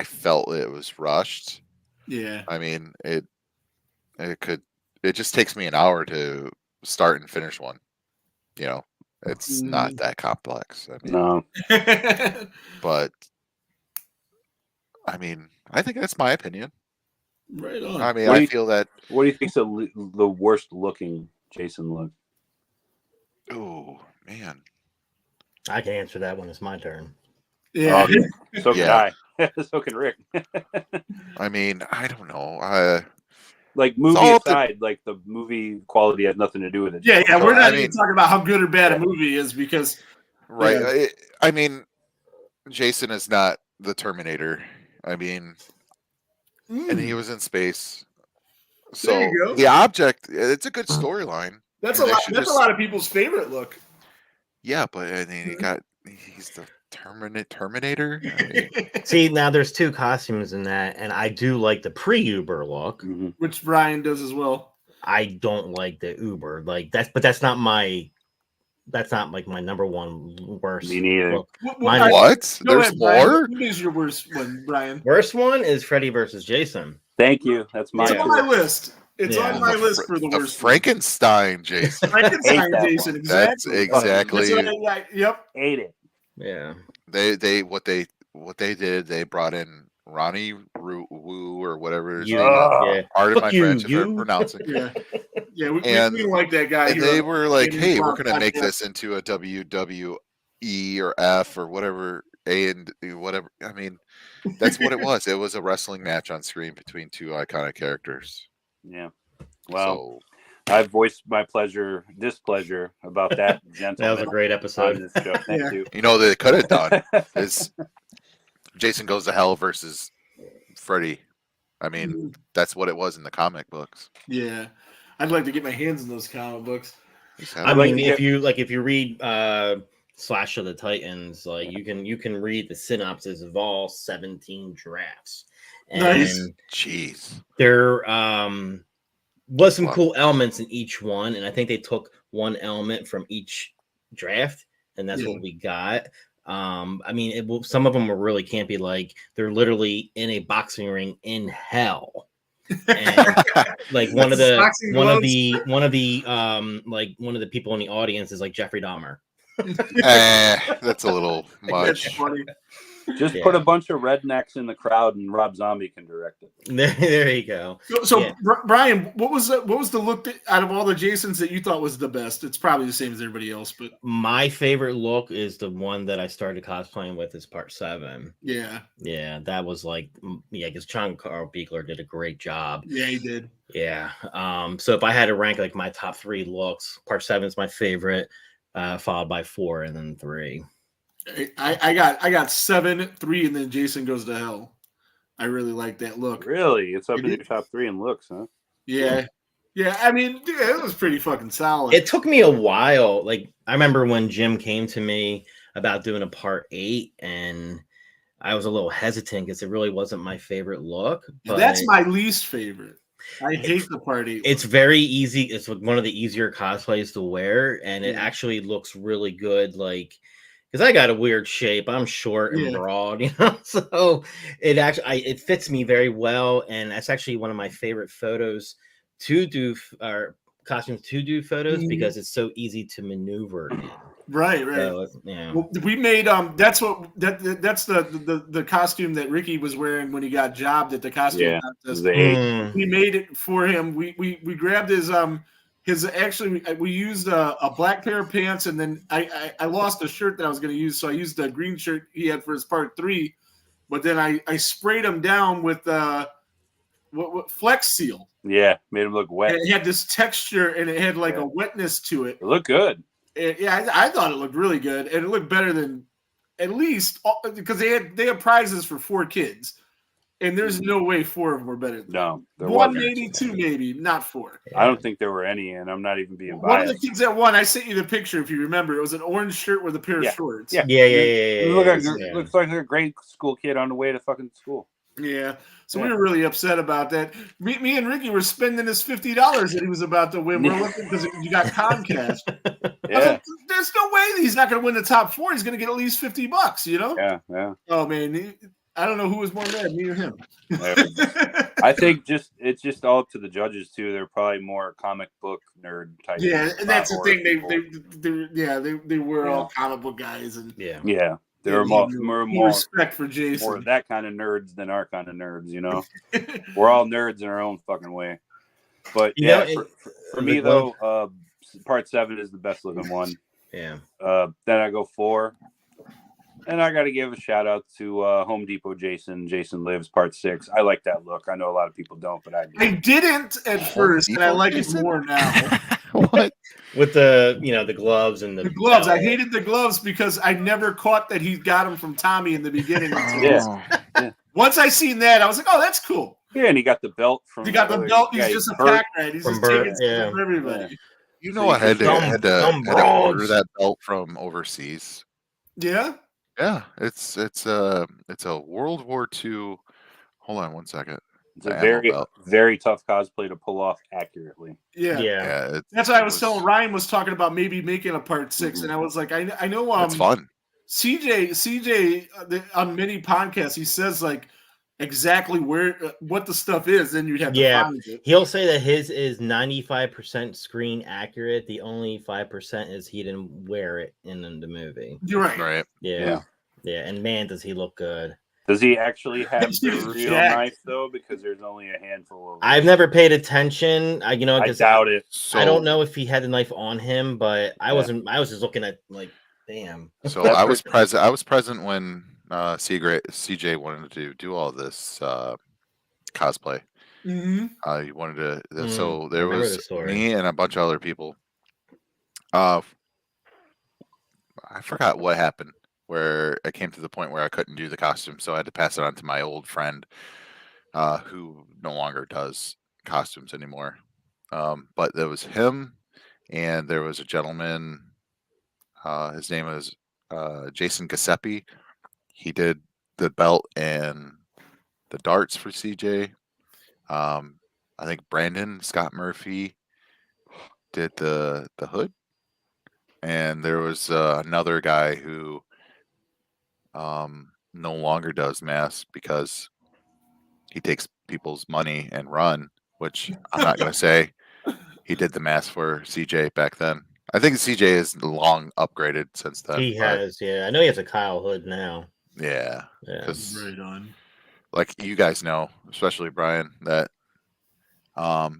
felt it was rushed. Yeah. I mean, it just takes me an hour to start and finish one. It's not that complex. No. But I mean, I think that's my opinion. Right on. I mean, I feel that. What do you think's the worst looking Jason look? Oh man, I can answer that when it's my turn. Yeah. So can I. So can Rick. I mean, I don't know. Like movie aside, like the movie quality has nothing to do with it. Yeah. We're not even talking about how good or bad a movie is because. Right. Yeah. I mean, Jason is not the Terminator. I mean, and he was in space. So the object, it's a good storyline. That's a lot of people's favorite look. Yeah, but I mean, he's the Terminator. I mean, see, now there's 2 costumes in that, and I do like the pre-Uber look, which Brian does as well. I don't like the Uber, but that's not like my number 1 worst. Me neither. Look. What? There's more? What is your worst one, Brian? Worst one is Freddy versus Jason. Thank you. That's my. It's on my list. It's on my list for the worst. Frankenstein Jason. Frankenstein Jason. Exactly. That's exactly. Yep. Ate it. Yeah. They what they did. They brought in Ronnie Wu or whatever. Art of my French if I'm pronouncing. Yeah. We don't like that guy. And they were like, "Hey, we're gonna make this into a WWE or F or whatever and whatever." I mean, that's what it was. It was a wrestling match on screen between 2 iconic characters. Yeah. Well, I voiced my displeasure about that. Gentleman. That was a great episode. Thank you. They could have done is Jason Goes to Hell versus Freddy. I mean, that's what it was in the comic books. Yeah, I'd like to get my hands in those comic books. I mean, if you read Slash of the Titans, like you can read the synopsis of all 17 drafts. And nice. Jeez. There was some cool elements in each one, and I think they took one element from each draft, and that's what we got. I mean, some of them were really campy, like they're literally in a boxing ring in hell. And like one of the people in the audience is like Jeffrey Dahmer. That's a little much. That's funny. Just put a bunch of rednecks in the crowd, and Rob Zombie can direct it. There you go. So Brian, what was the look out of all the Jasons that you thought was the best? It's probably the same as everybody else, but my favorite look is the one that I started cosplaying with. Is Part 7. Yeah, that was like, because John Carl Beekler did a great job. Yeah, he did. Yeah. So if I had to rank like my top 3 looks, Part 7 is my favorite, followed by 4 and then 3. I got 7, 3, and then Jason Goes to Hell. I really like that look. Really? It's up in your top 3 in looks, huh? Yeah. Yeah, I mean, dude, it was pretty fucking solid. It took me a while. Like, I remember when Jim came to me about doing a Part 8, and I was a little hesitant because it really wasn't my favorite look. But that's my least favorite. I hate the Part 8. It's very easy. It's one of the easier cosplays to wear, and it actually looks really good. Like, because I got a weird shape. I'm short and broad, so it fits me very well. And that's actually one of my favorite photos to do, or costumes to do photos, because it's so easy to maneuver in. Right. So, yeah. Well, we made that's the costume that Ricky was wearing when he got jobbed at the costume contest. We made it for him. We grabbed his actually we used a black pair of pants, and then I lost a shirt that I was going to use, so I used the green shirt he had for his Part 3, but then I sprayed him down with what Flex Seal. Yeah, made him look wet. And it had this texture, and it had like a wetness to it. It looked good. I thought it looked really good, and it looked better than, at least, because they had prizes for 4 kids, and there's no way 4 of them were better than no. There 1, maybe 2, maybe not 4. I don't think there were any, and I'm not even being biased. One of the kids that won, I sent you the picture if you remember. It was an orange shirt with a pair of shorts. Yeah. Looks like a grade school kid on the way to fucking school. Yeah. So we were really upset about that. Me and Ricky were spending his $50 that he was about to win. We're looking because you got Comcast. Like, there's no way that he's not going to win the top 4. He's going to get at least $50, Yeah. Oh man, I don't know who was more mad, me or him. I think it's just all up to the judges too. They're probably more comic book nerd type. Yeah, and that's the thing. They were all comic book guys, and there were more respect for Jason. More that kind of nerds than our kind of nerds, We're all nerds in our own fucking way. But for me though, Part 7 is the best looking one. Yeah. Then I go 4. And I got to give a shout out to Home Depot Jason Lives Part 6. I like that look. I know a lot of people don't, but I do. I didn't at first, and I like it more now. What? With the gloves and the gloves. I hated the gloves because I never caught that he got them from Tommy in the beginning. Once I seen that, I was like, oh, that's cool. Yeah, and he got the belt from. He got the belt. He's just a pack rat. He's just taking stuff from everybody. I had to order that belt from overseas. Yeah. Yeah, it's a World War II. Hold on one second. It's a very tough cosplay to pull off accurately. Yeah. That's why I was telling Ryan was talking about maybe making a Part 6, and I was like, I know. It's fun. CJ on many podcasts, he says like exactly what the stuff is, then you'd have to find it. He'll say that his is 95% screen accurate. The only 5% is he didn't wear it in the movie. You're right. Yeah. And man, does he look good. Does he actually have the real knife though? Because there's only a handful of. I've never paid attention. I doubt it. So, I don't know if he had the knife on him, but I wasn't. I was just looking at like, damn. So I was present. I was present when CJ wanted to do all this cosplay. Mm-hmm. He wanted to. So there was me and a bunch of other people. I forgot what happened, where I came to the point where I couldn't do the costume, so I had to pass it on to my old friend, who no longer does costumes anymore. But there was him, and there was a gentleman. His name was Jason Giuseppe. He did the belt and the darts for CJ. I think Brandon Scott Murphy did the hood, and there was another guy who no longer does masks because he takes people's money and run, which I'm not going to say. He did the mask for CJ back then. I think CJ is long upgraded since then. He has, I know he has a Kyle hood now. Yeah. Yeah. Because Right on. like you guys know, especially Brian, that a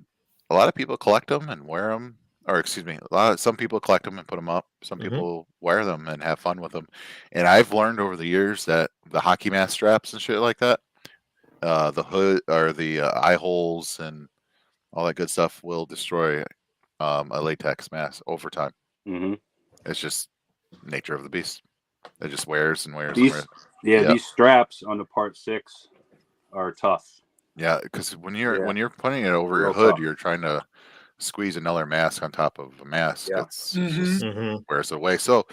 lot of people collect them and wear them. Or excuse me, some people collect them and put them up. Some people wear them and have fun with them. And I've learned over the years that the hockey mask straps and shit like that, the hood or the eye holes and all that good stuff will destroy a latex mask over time. Mm-hmm. It's just nature of the beast. It just wears and wears and These, wears. yeah, these straps on the Part 6 are tough. Yeah, because when you're Yeah. when you're putting it over your Real hood, tough. you're trying to squeeze another mask on top of a mask. Yeah. It's just Mhm. wears away. So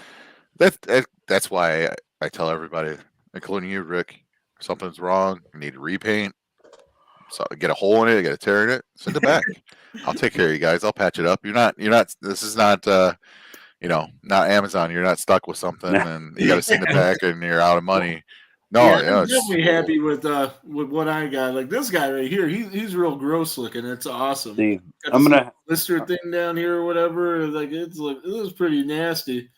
that's why I tell everybody, including you, Rick, if something's wrong, you need to repaint. So get a hole in it, get a tear in it, send it back. I'll take care of you guys. I'll patch it up. You're not. This is not. Not Amazon. You're not stuck with something and you got to send it back and you're out of money. No, yeah, yeah, I'm definitely happy with what I got. Like this guy right here, he's real gross looking. It's awesome. See, Got I'm this gonna. blister thing down here or whatever. Like it was pretty nasty.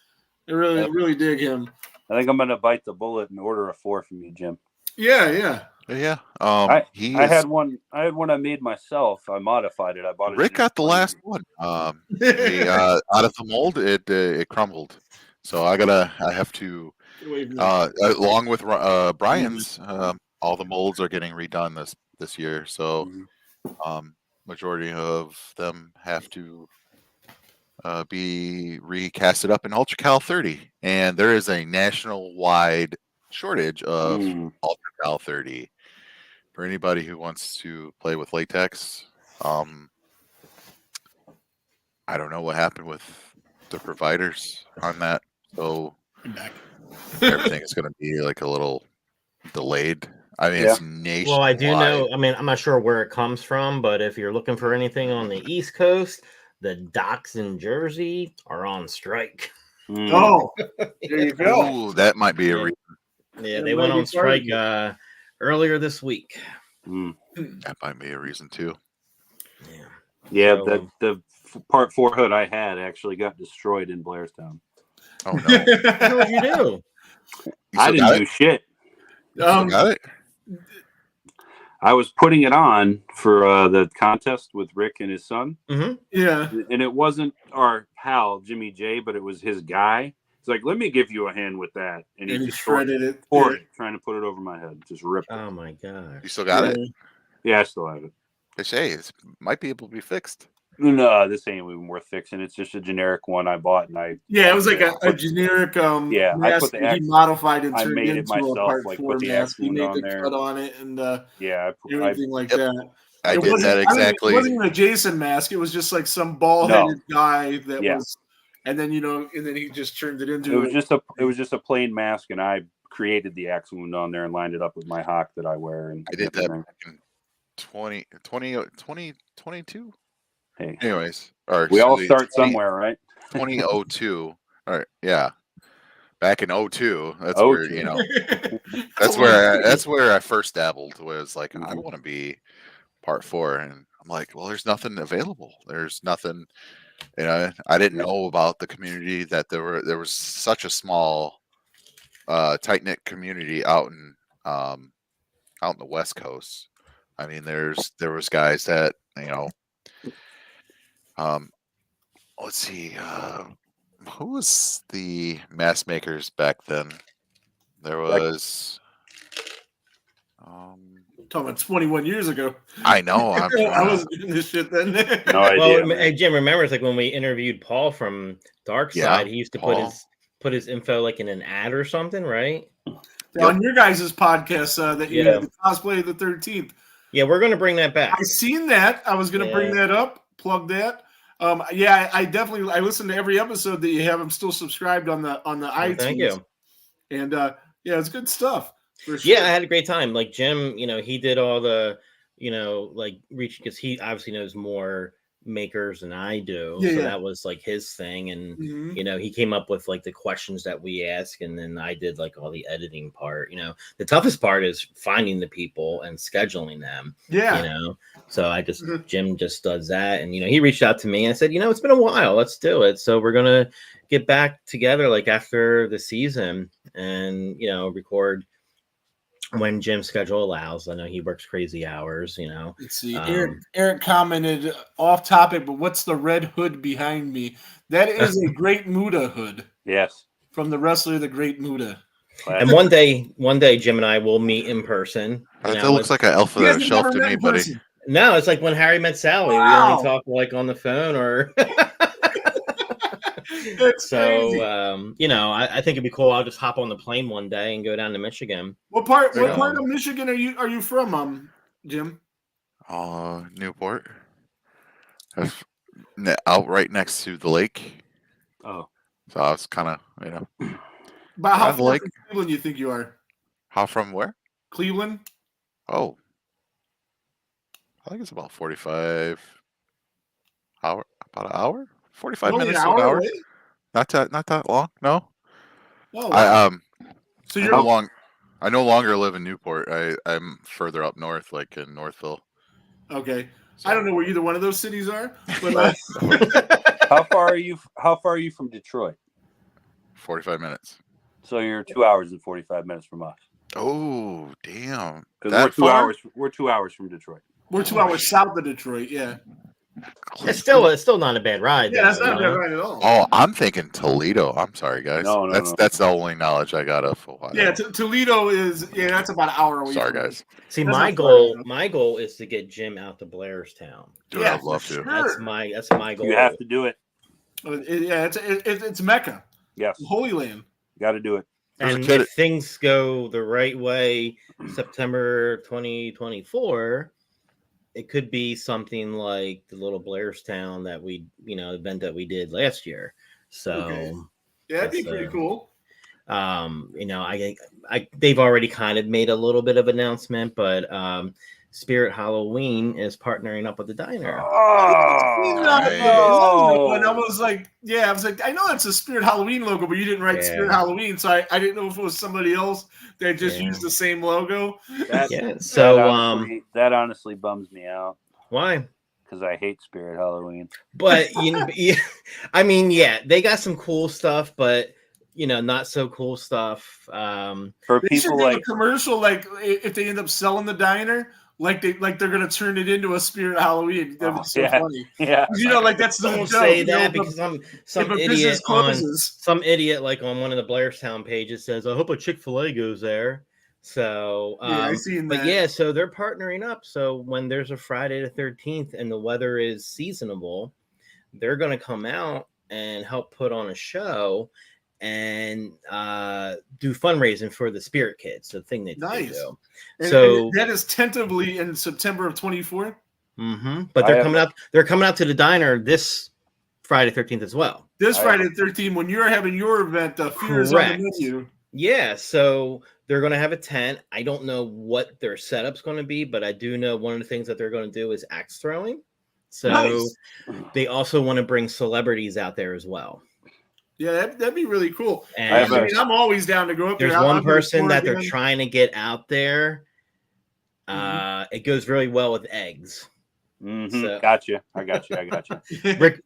I really dig him. I think I'm gonna bite the bullet and order a 4 from you, Jim. Yeah. Yeah. I had one I made myself. I modified it. I bought it. Rick got the last one. Out of the mold, it crumbled. So I have to, along with Brian's, all the molds are getting redone this year. So majority of them have to be recasted up in Ultra Cal 30, and there is a national-wide shortage of Ultra Cal 30 for anybody who wants to play with latex. I don't know what happened with the providers on that, so everything is going to be like a little delayed. I mean, it's nationwide. Well, I do know. I mean, I'm not sure where it comes from, but if you're looking for anything on the East Coast, the docks in Jersey are on strike. Oh, there you go. Ooh, that might be a reason. Yeah, they went on strike earlier this week. That might be a reason too. Yeah, so, the Part 4 hood I had actually got destroyed in Blairstown. Oh no! What did you do? I didn't do shit. Got it? I was putting it on for the contest with Rick and his son. Mm-hmm. Yeah. And it wasn't our pal, Jimmy J, but it was his guy. He's like, let me give you a hand with that. And he just shredded it. Trying to put it over my head. Just ripped it. Oh, my God. You still got it? Yeah, I still have it. It might be able to be fixed. No, this ain't even worth fixing. It's just a generic one I bought, and it was like a generic I put the he modified and I turned made it into myself, a Part like 4 put the mask. He X-Wound made on the there. cut on it and everything like Yep. that. I did that exactly. It wasn't even a Jason mask. It was just like some bald-headed guy that was, and then he just turned it into. It was just a plain mask, and I created the X wound on there and lined it up with my hawk that I wear. And I did that back in 2022. Hey, anyways, we all start somewhere, right? 2002. All right, yeah. Back in 2002, that's where that's where I first dabbled. Was like, I want to be Part 4, and I'm like, well, there's nothing available. There's nothing. I didn't know about the community that there was such a small, tight knit community out in the West Coast. I mean, there was guys that let's see, who was the mask makers back then? There was talking about 21 years ago. I know. I wasn't doing this shit then. No idea. Well, Jim, remembers like when we interviewed Paul from Dark Side, he used to put his info like in an ad or something, right? On your guys' podcast that you had, the cosplay of the 13th. Yeah, we're going to bring that back. I seen that. I was going to bring that up, plug that. I definitely listened to every episode that you have. I'm still subscribed on the iTunes. Thank you. And it's good stuff. For sure. Yeah, I had a great time. Like Jim, he did all the, reach because he obviously knows more makers than I do. That was like his thing. And, he came up with like the questions that we ask. And then I did like all the editing part. The toughest part is finding the people and scheduling them. Yeah. So I just, Jim just does that. And, he reached out to me and said, it's been a while. Let's do it. So we're going to get back together like after the season and, record when Jim's schedule allows. I know he works crazy hours, Let's see. Eric commented off topic, but what's the red hood behind me? That is a Great Muta hood. Yes. From the wrestler, the Great Muta. And one day, Jim and I will meet in person. That looks like an elf of the shelf to me, buddy. No, it's like when Harry met Sally. Wow. We only talk like on the phone or. Crazy. I think it'd be cool. I'll just hop on the plane one day and go down to Michigan. What part of Michigan are you from, Jim? Newport. Out right next to the lake. Oh. So I was kind of, But how far from Cleveland you think you are? How from where? Cleveland. Oh. I think it's about 45 about an hour? 45 minutes to an hour. Away? Not that long, no. Oh, wow. So I no longer live in Newport. I'm further up north, like in Northville. Okay. So. I don't know where either one of those cities are, but How far are you from Detroit? 45 minutes. So you're 2 hours and 45 minutes from us. Oh, damn. Because we're 2 hours from Detroit. We're 2 hours south of Detroit, yeah. It's still not a bad ride. Yeah, that's not a bad ride at all. Oh, I'm thinking Toledo. I'm sorry, guys. No. That's the only knowledge I got of Ohio. Yeah, Toledo is that's about an hour away. Sorry, guys. See, my goal is to get Jim out to Blairstown. Dude, I'd love to. Sure. That's my goal. You have to do it. It's Mecca. Yes. Holy land. Got to do it. And if things go the right way, September 2024, it could be something like the little Blairstown that we, event that we did last year. So, that'd be pretty cool. They've already kind of made a little bit of announcement, but Spirit Halloween is partnering up with the diner. And I was like, I know that's a Spirit Halloween logo, but you didn't write Spirit Halloween, so I didn't know if it was somebody else that just used the same logo. That honestly bums me out. Why? Because I hate Spirit Halloween. But they got some cool stuff, but not so cool stuff. For people like a commercial, like if they end up selling the diner. Like they're gonna turn it into a Spirit Halloween. That'd be so funny. Yeah, that's the don't say that because some idiot like on one of the Blairstown pages says, "I hope a Chick-fil-A goes there." So I seen that. But so they're partnering up. So when there's a Friday the 13th and the weather is seasonable, they're gonna come out and help put on a show and do fundraising for the Spirit Kids, the thing that they do. And that is tentatively in September of 24. Mm-hmm. But they're coming out to the diner this Friday 13th as well. This Friday 13th, when you're having your event, the Fears on the Menu. Yeah, so they're going to have a tent. I don't know what their setup's going to be, but I do know one of the things that they're going to do is axe throwing. So they also want to bring celebrities out there as well. Yeah, that'd be really cool. And I'm always down to go up there. There's one person that they're trying to get out there. It goes really well with eggs. Mm-hmm. So, gotcha. I got you.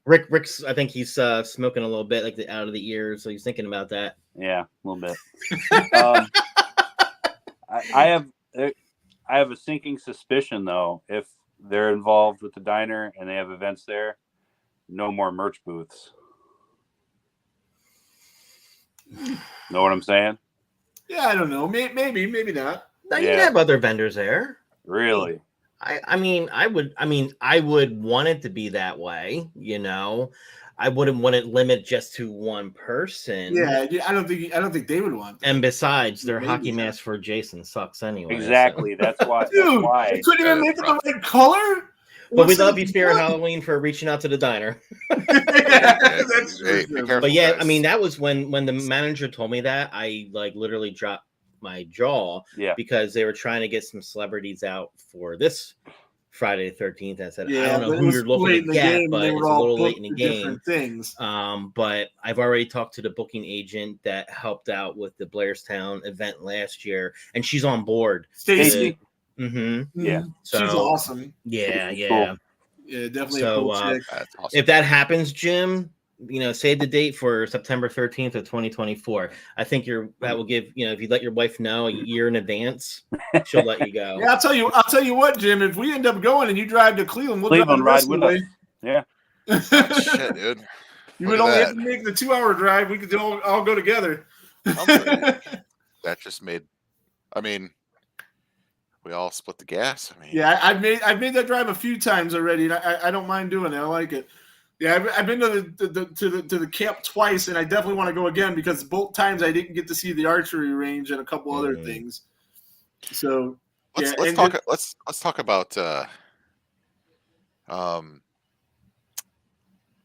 Rick's. I think he's smoking a little bit, like out of the ears. So he's thinking about that. Yeah, a little bit. I have a sinking suspicion though, if they're involved with the diner and they have events there, no more merch booths. Know what I'm saying? Yeah, I don't know. Maybe not. No, you can have other vendors there. Really? I would want it to be that way. I wouldn't want it limited just to one person. Yeah, I don't think they would want that. And besides, their hockey mask for Jason sucks anyway. Exactly. So. That's why. Dude, that's why. they couldn't even make it the right color. But we love you, Spirit Halloween, for reaching out to the diner. That's true. But yeah, guys. That was when the manager told me that, I literally dropped my jaw because they were trying to get some celebrities out for this Friday the 13th. I said, I don't know who you're looking to get, but it's a little late in the game. Things. But I've already talked to the booking agent that helped out with the Blairstown event last year, and she's on board. Stacy. Mm-hmm. Yeah, so, she's awesome. Yeah, cool. Yeah, definitely. So a cool chick. If that happens, Jim, save the date for September 13th of 2024. I think that will give, if you let your wife know a year in advance, she'll let you go. Yeah, I'll tell you what, Jim. If we end up going and you drive to Cleveland, we'll drive the ride rest of with the us. way. Yeah. Shit, dude. You Look would at only that. have to make the 2-hour drive. We could all go together. That just made. I mean, we all split the gas. I mean, yeah, I've made that drive a few times already, and I don't mind doing it. I like it. Yeah, I've been to the camp twice, and I definitely want to go again because both times I didn't get to see the archery range and a couple other things. So let's talk about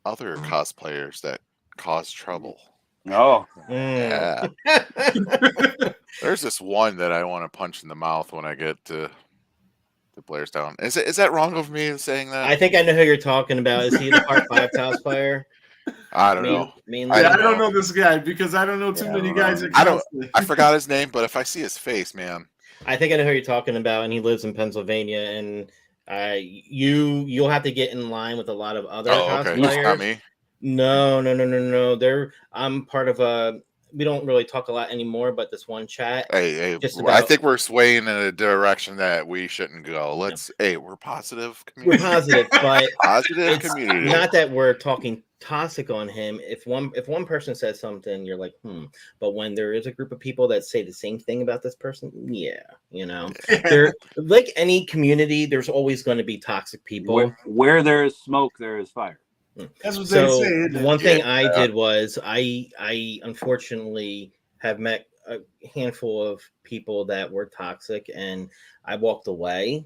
other cosplayers that cause trouble. Oh, yeah. There's this one that I want to punch in the mouth when I get to Blairstown. Is that wrong of me saying that? I think I know who you're talking about. Is he the Part 5 cosplayer? I don't know. I don't know this guy because I don't know too many guys. I forgot his name, but if I see his face, man. I think I know who you're talking about, and he lives in Pennsylvania. And you'll have to get in line with a lot of other cosplayers. Okay. Not me. No. I'm part of a. We don't really talk a lot anymore, but this one chat. Hey, I think we're swaying in a direction that we shouldn't go. We're positive community. We're positive, but positive community. Not that we're talking toxic on him. If one person says something, you're like, But when there is a group of people that say the same thing about this person, there, like any community, there's always going to be toxic people. Where there is smoke, there is fire. That's what they say. The one thing I did was I unfortunately have met a handful of people that were toxic, and I walked away,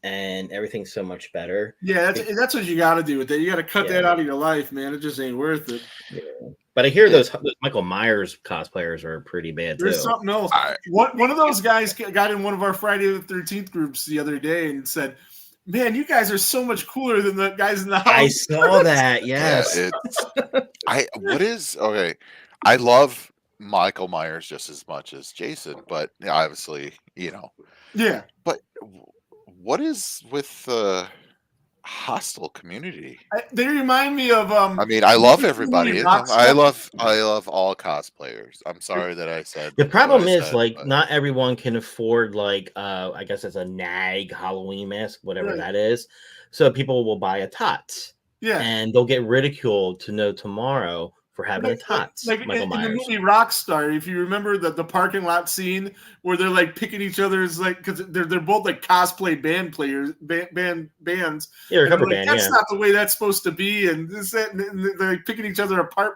and everything's so much better. Yeah, that's what you got to do with that. You got to cut that out of your life, man. It just ain't worth it. Yeah. But I hear those Michael Myers cosplayers are pretty bad too. There's something else. One of those guys got in one of our Friday the 13th groups the other day and said, "Man, you guys are so much cooler than the guys in the house." I saw that. Yes. Okay. I love Michael Myers just as much as Jason, but obviously, Yeah. But what is with the hostile community? They remind me of. I mean, I love everybody. I love all cosplayers. I'm sorry that I said. The problem is, not everyone can afford, I guess it's a NAG Halloween mask, whatever that is. So people will buy a tots. Yeah. And they'll get ridiculed to no tomorrow for having a tots. Michael Myers. In the movie Rockstar, if you remember the parking lot scene where they're picking each other's because they're both cosplay bands. Yeah, a cover band. That's not the way that's supposed to be, and and they're picking each other apart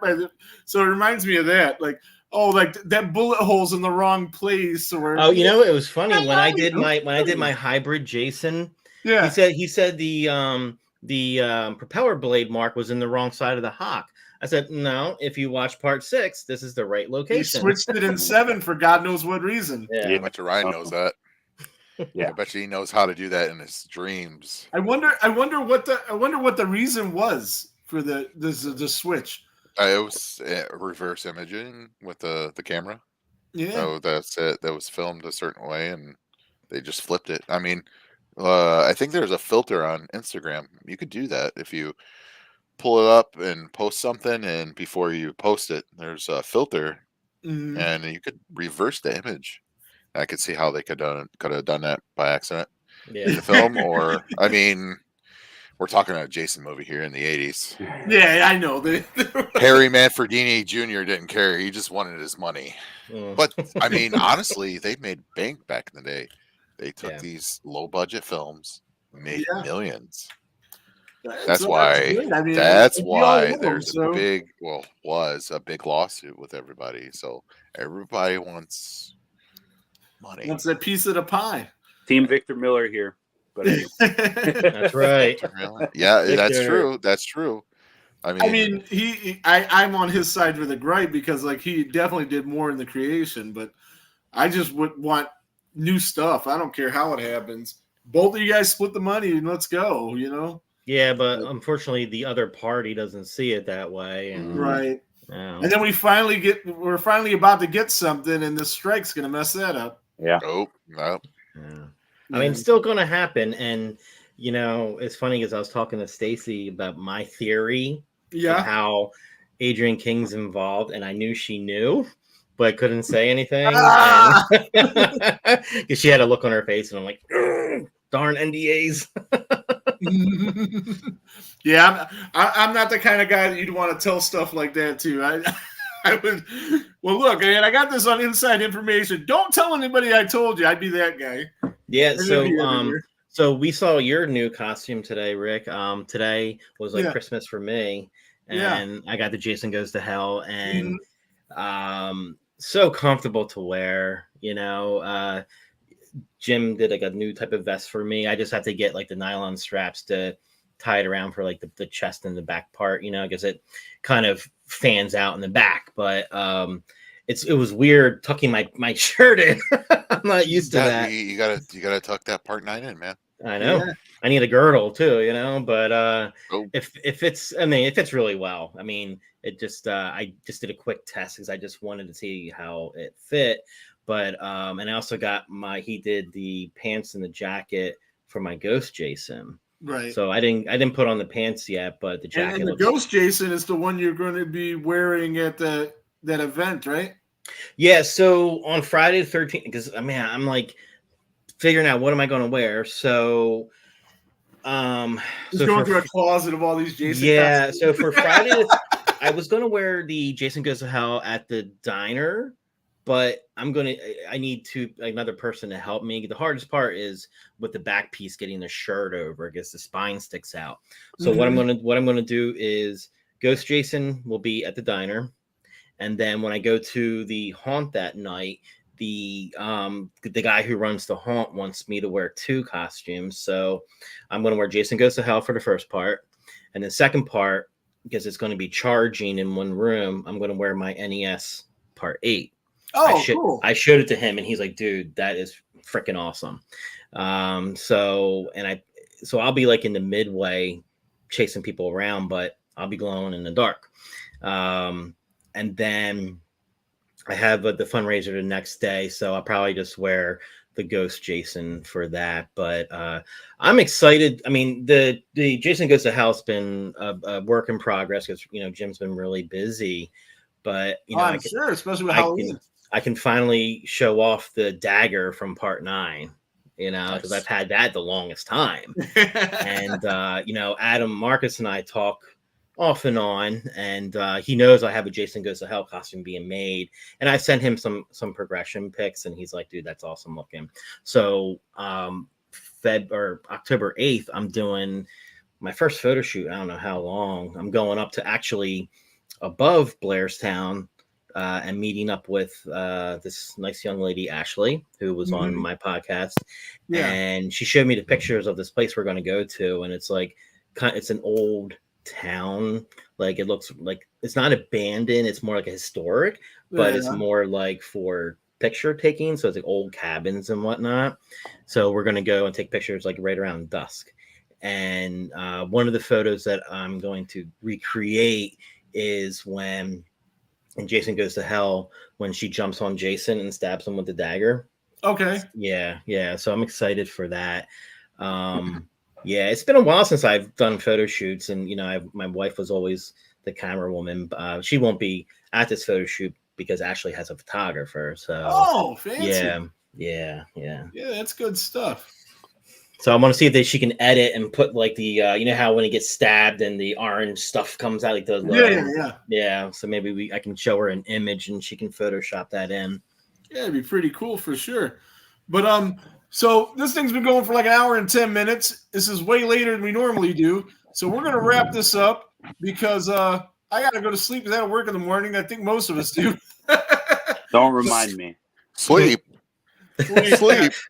so it reminds me of that. That bullet hole's in the wrong place. Or it was funny when I did my hybrid Jason. Yeah, he said the propeller blade mark was in the wrong side of the Hawk. I said, no, if you watch part 6, this is the right location. He switched it in 7 for God knows what reason. Yeah, I bet you Ryan knows that. Yeah, I bet you he knows how to do that in his dreams. I wonder what the reason was for the switch. It was reverse imaging with the camera. Yeah. So that's it. That was filmed a certain way, and they just flipped it. I mean, I think there's a filter on Instagram. You could do that if you pull it up and post something, and before you post it, there's a filter, and you could reverse the image. I could see how they could have done that by accident in the film, or I mean, we're talking about a Jason movie here in the 80s. Yeah, I know. Harry Manfredini Jr. didn't care; he just wanted his money. But I mean, honestly, they made bank back in the day. They took these low budget films, made millions. That's why there's a big lawsuit with everybody. So everybody wants money. Wants a piece of the pie. Team Victor Miller here. But anyway. That's right. Yeah, that's true. That's true. I'm on his side with a gripe because he definitely did more in the creation, but I just would want new stuff. I don't care how it happens. Both of you guys split the money and let's go, Yeah, but unfortunately, the other party doesn't see it that way. Right. Yeah. And then we're finally about to get something, and this strike's going to mess that up. Yeah. Nope. No. Yeah. I mean, it's still going to happen. And, it's funny because I was talking to Stacy about my theory of how Adrian King's involved, and I knew she knew, but couldn't say anything. Because she had a look on her face, and I'm like, darn NDAs. Yeah, I'm not the kind of guy that you'd want to tell stuff like that to. I would. Well, look, man, I got this on inside information. Don't tell anybody I told you. I'd be that guy. Yeah. So we saw your new costume today, Rick. Today was like Christmas for me, and I got the Jason Goes to Hell, and so comfortable to wear. You know, Jim did like a new type of vest for me. I just have to get like the nylon straps to tie it around for like the chest and the back part, you know, because it kind of fans out in the back. But it was weird tucking my shirt in. I'm not used to that. You gotta tuck that part 9 in, man. I know. Yeah. I need a girdle too, you know. But if it fits really well. I mean, it just I just did a quick test because I just wanted to see how it fit. But and I also got he did the pants and the jacket for my Ghost Jason. Right. So I didn't put on the pants yet, but the jacket. And the Ghost Jason is the one you're going to be wearing at that event, right? Yeah. So on Friday the 13th, because I mean I'm like figuring out what am I going to wear. So just going through a closet of all these Jason. Yeah. costumes. So for Friday, I was going to wear the Jason Goes to Hell at the diner. But I need another person to help me. The hardest part is with the back piece, getting the shirt over because the spine sticks out. So what I'm gonna do is Ghost Jason will be at the diner, and then when I go to the haunt that night, the guy who runs the haunt wants me to wear 2 costumes. So I'm gonna wear Jason Goes to Hell for the first part, and the second part, because it's going to be charging in one room, I'm going to wear my NES Part 8. Oh, cool. I showed it to him and he's like, dude, that is freaking awesome. So I'll be like in the midway chasing people around, but I'll be glowing in the dark. And then I have the fundraiser the next day. So I'll probably just wear the Ghost Jason for that. But I'm excited. I mean, the Jason Goes to Hell's been a work in progress because, you know, Jim's been really busy. But, you know, I'm sure, especially with Halloween. I can finally show off the dagger from Part 9, you know, because I've had that the longest time. And, you know, Adam Marcus and I talk off and on, and he knows I have a Jason Goes to Hell costume being made. And I sent him some progression pics, and he's like, dude, that's awesome looking. So October 8th, I'm doing my first photo shoot. I don't know how long. I'm going up to actually above Blairstown. And meeting up with this nice young lady, Ashley, who was on my podcast. Yeah. And she showed me the pictures of this place we're going to go to. And it's like, it's an old town. Like, it looks like it's not abandoned. It's more like a historic, but it's more like for picture taking. So it's like old cabins and whatnot. So we're going to go and take pictures like right around dusk. And one of the photos that I'm going to recreate is when in Jason Goes to Hell, when she jumps on Jason and stabs him with the dagger. Okay. Yeah. So I'm excited for that. Yeah, it's been a while since I've done photo shoots, and you know, my wife was always the camera woman. She won't be at this photo shoot because Ashley has a photographer. So fancy. Yeah, that's good stuff. So I want to see if she can edit and put like the you know how when he gets stabbed and the orange stuff comes out, like the yeah. So maybe I can show her an image and she can Photoshop that in. Yeah, it'd be pretty cool for sure. But so this thing's been going for like an hour and 10 minutes. This is way later than we normally do. So we're gonna wrap this up because I gotta go to sleep because I gotta work in the morning. I think most of us do. Don't remind me. Sleep.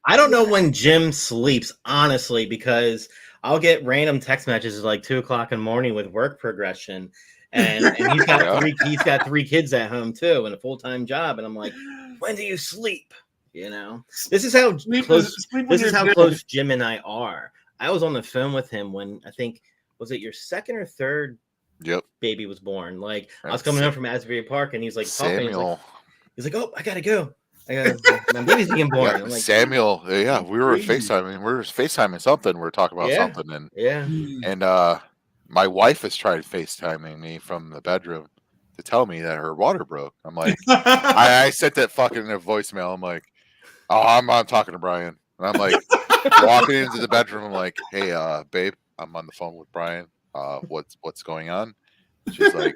I don't know when Jim sleeps, honestly, because I'll get random text messages like 2:00 in the morning with work progression, and he's got 3 kids at home too, and a full-time job, and I'm like, when do you sleep? You know, this is how close Jim and I are. I was on the phone with him when I think was it your second or third baby was born. Like I was coming home from Asbury Park, and he's like, Samuel. He's like, oh, I gotta go. My baby's being born. I'm like, Samuel, we were FaceTiming. We were FaceTiming something. We were talking about something, and my wife is trying FaceTiming me from the bedroom. to tell me that her water broke. I'm like, I sent that fucking voicemail. I'm like, oh, I'm talking to Brian, and I'm like walking into the bedroom. I'm like, hey, babe, I'm on the phone with Brian. What's going on? She's like,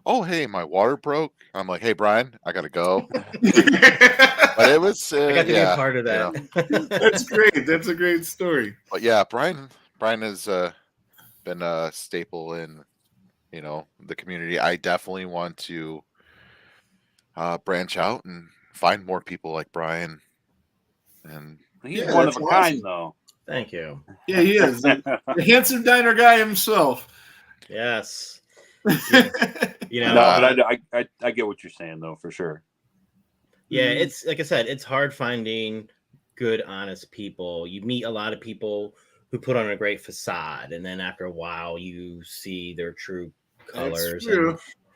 oh, hey, my water broke. I'm like, hey, Brian, I gotta go. But it was, I got to be yeah, a part of that. That's great. That's a great story. But yeah, Brian has been a staple in, the community. I definitely want to branch out and find more people like Brian. And He's one of a kind, though. Thank you. Yeah, he is. The handsome diner guy himself. Yes. No, but I get what you're saying, though, for sure. Yeah, it's like I said, it's hard finding good, honest people. You meet a lot of people who put on a great facade, and then after a while, you see their true colors.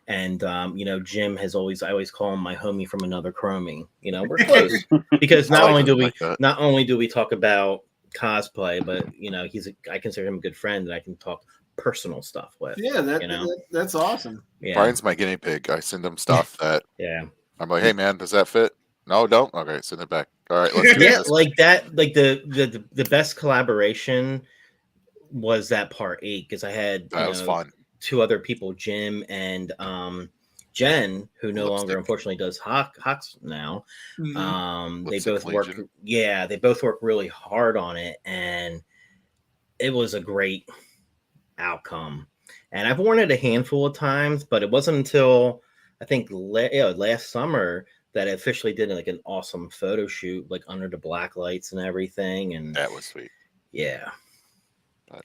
And Jim I always call him my homie from another chromie. We're close because not only do we talk about cosplay, but I consider him a good friend that I can talk personal stuff with. Yeah, that's awesome. Yeah. Brian's my guinea pig. I send him stuff that I'm like, hey man, does that fit? No, don't. Okay, send it back. All right, let's do this. Like that. Like the best collaboration was that part 8 because I had that was fun. 2 other people, Jim and Jen, who no longer unfortunately does Hawks now. They both work. Yeah, they both work really hard on it, and it was a great outcome. And I've worn it a handful of times, but it wasn't until I think last summer that I officially did like an awesome photo shoot, like under the black lights and everything. And that was sweet. Yeah. But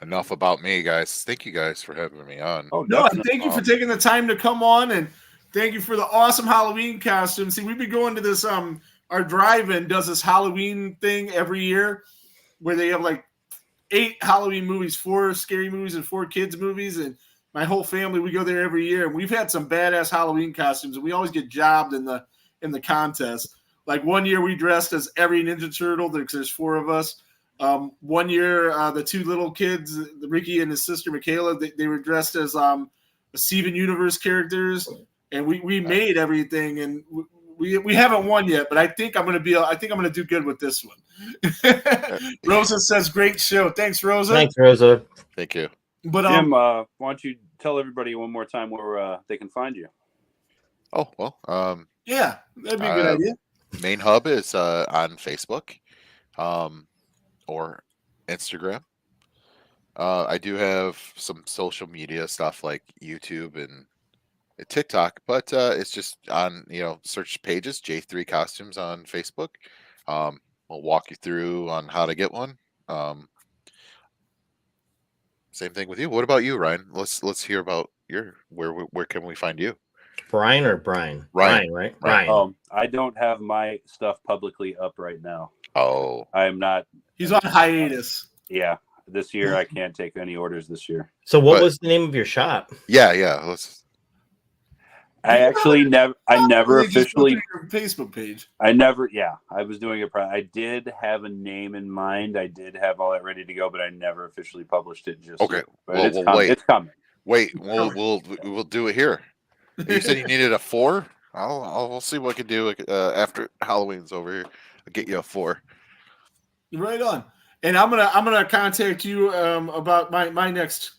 enough about me, guys. Thank you guys for having me on. Oh no, and thank you for taking the time to come on, and thank you for the awesome Halloween costume. See, we've been going to this our drive-in does this Halloween thing every year where they have like 8 Halloween movies, 4 scary movies and 4 kids movies, and my whole family, we go there every year, and we've had some badass Halloween costumes, and we always get jobbed in the contest. Like one year we dressed as every Ninja Turtle because there's 4 of us. One year the 2 little kids, Ricky and his sister Michaela, they were dressed as Steven Universe characters, and we made everything, and we haven't won yet, but I think I'm gonna do good with this one. Rosa says, "Great show, thanks, Rosa." Thanks, Rosa. Thank you. But Jim, why don't you tell everybody one more time where they can find you? Oh well, yeah, that'd be a good idea. Main hub is on Facebook, or Instagram. I do have some social media stuff like YouTube and TikTok, but it's just on search pages J3 Costumes on Facebook. We'll walk you through on how to get one. Same thing with you. What about you, Ryan? Let's hear about where can we find you? Brian or Brian? Ryan, right? Brian. I don't have my stuff publicly up right now. Oh, I am not. He's on hiatus. Yeah, this year I can't take any orders this year. So what was the name of your shop? Yeah. I actually never officially your Facebook page. I was doing it. I did have a name in mind. I did have all that ready to go, but I never officially published it. Just okay. Yet. But it's coming. Wait, we'll do it here. You said you needed a 4. I'll see what I can do after Halloween's over here. I'll get you a 4. Right on. And I'm gonna contact you about my next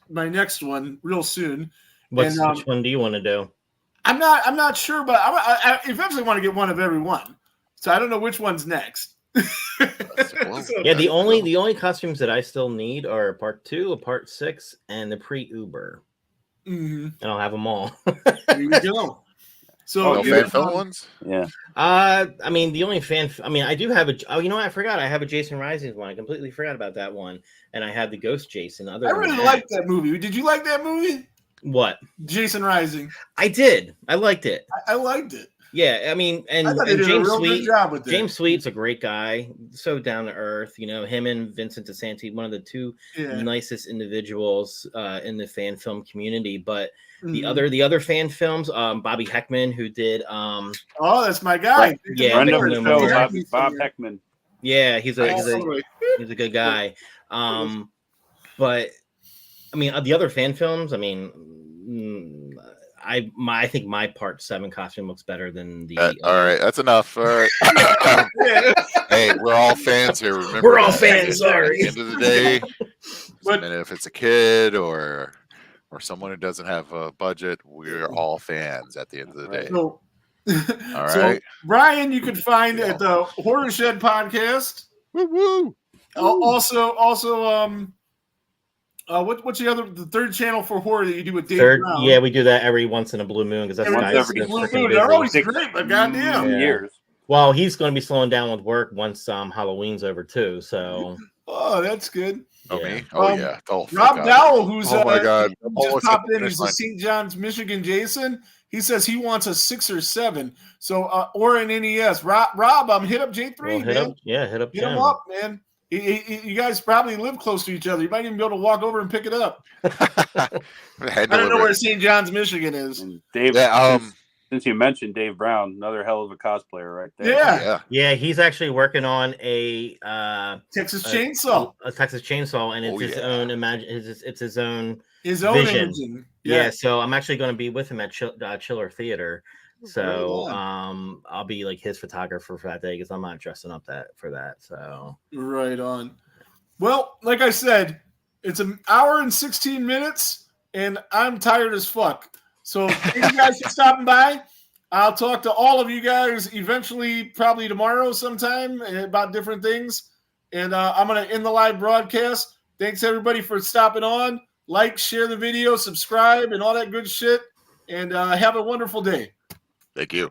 one real soon. Which one do you want to do? I'm not sure, but I eventually want to get one of every one. So I don't know which one's next. Yeah, the only costumes that I still need are part 2, a part 6, and the pre-Uber. Mm-hmm. And I'll have them all. There you go. So fan film ones? Yeah. I mean, the only I do have I forgot. I have a Jason Rising one. I completely forgot about that one. And I have the Ghost Jason. I really liked that movie. Did you like that movie? What? Jason Rising. I did. I liked it. I liked it. Yeah, I mean, and James Sweet's a great guy, so down to earth. Him and Vincent DeSanti, one of the 2 nicest individuals in the fan film community. But the other fan films, Bobby Heckman, who did oh, that's my guy. Friend of the show, Bob Heckman. Yeah, he's a good guy. But I mean, the other fan films, I mean, I think my part 7 costume looks better than the. All right, that's enough. All right. Hey, we're all fans here. Remember, We're all that. fans. Sorry. At the end of the day, But- and if it's a kid or someone who doesn't have a budget, we're all fans at the end of the day. So, All so right. Brian, you can find at the Horror Shed podcast. Woo woo. Also, what's the third channel for horror that you do with Dave Third, Brown? yeah, we do that every once in a blue moon because that's Every guys once every that's blue freaking moon. busy. They're always great, but goddamn. Yeah. years. Well, he's going to be slowing down with work once Halloween's over too. So Oh, that's good. Oh, Yeah. me? Oh, yeah. Oh, Rob God. Dowell, who's Oh, my God. just Almost hit popped the in. He's a finish line. St. John's, Michigan Jason. He says he wants a 6 or 7. So, or an NES. Rob, hit up J3, well, man. hit up Hit Jim. him up, man. You guys probably live close to each other. You might even be able to walk over and pick it up. I don't know where St. John's, Michigan is. And Dave, Yeah, since you mentioned Dave Brown, another hell of a cosplayer right there. Yeah. Yeah, he's actually working on a Texas Chainsaw. a Texas Chainsaw, and it's Oh, his yeah. own it's his own. His own Vision. imaging. Yeah. So I'm actually going to be with him at Chiller Theater. So Right I'll be like his photographer for that day because I'm not dressing up for that. So Right on. Well, like I said, it's an hour and 16 minutes, and I'm tired as fuck. So thank you guys for stopping by. I'll talk to all of you guys eventually, probably tomorrow sometime, about different things. And I'm going to end the live broadcast. Thanks, everybody, for stopping on. Like, share the video, subscribe, and all that good shit. And have a wonderful day. Thank you.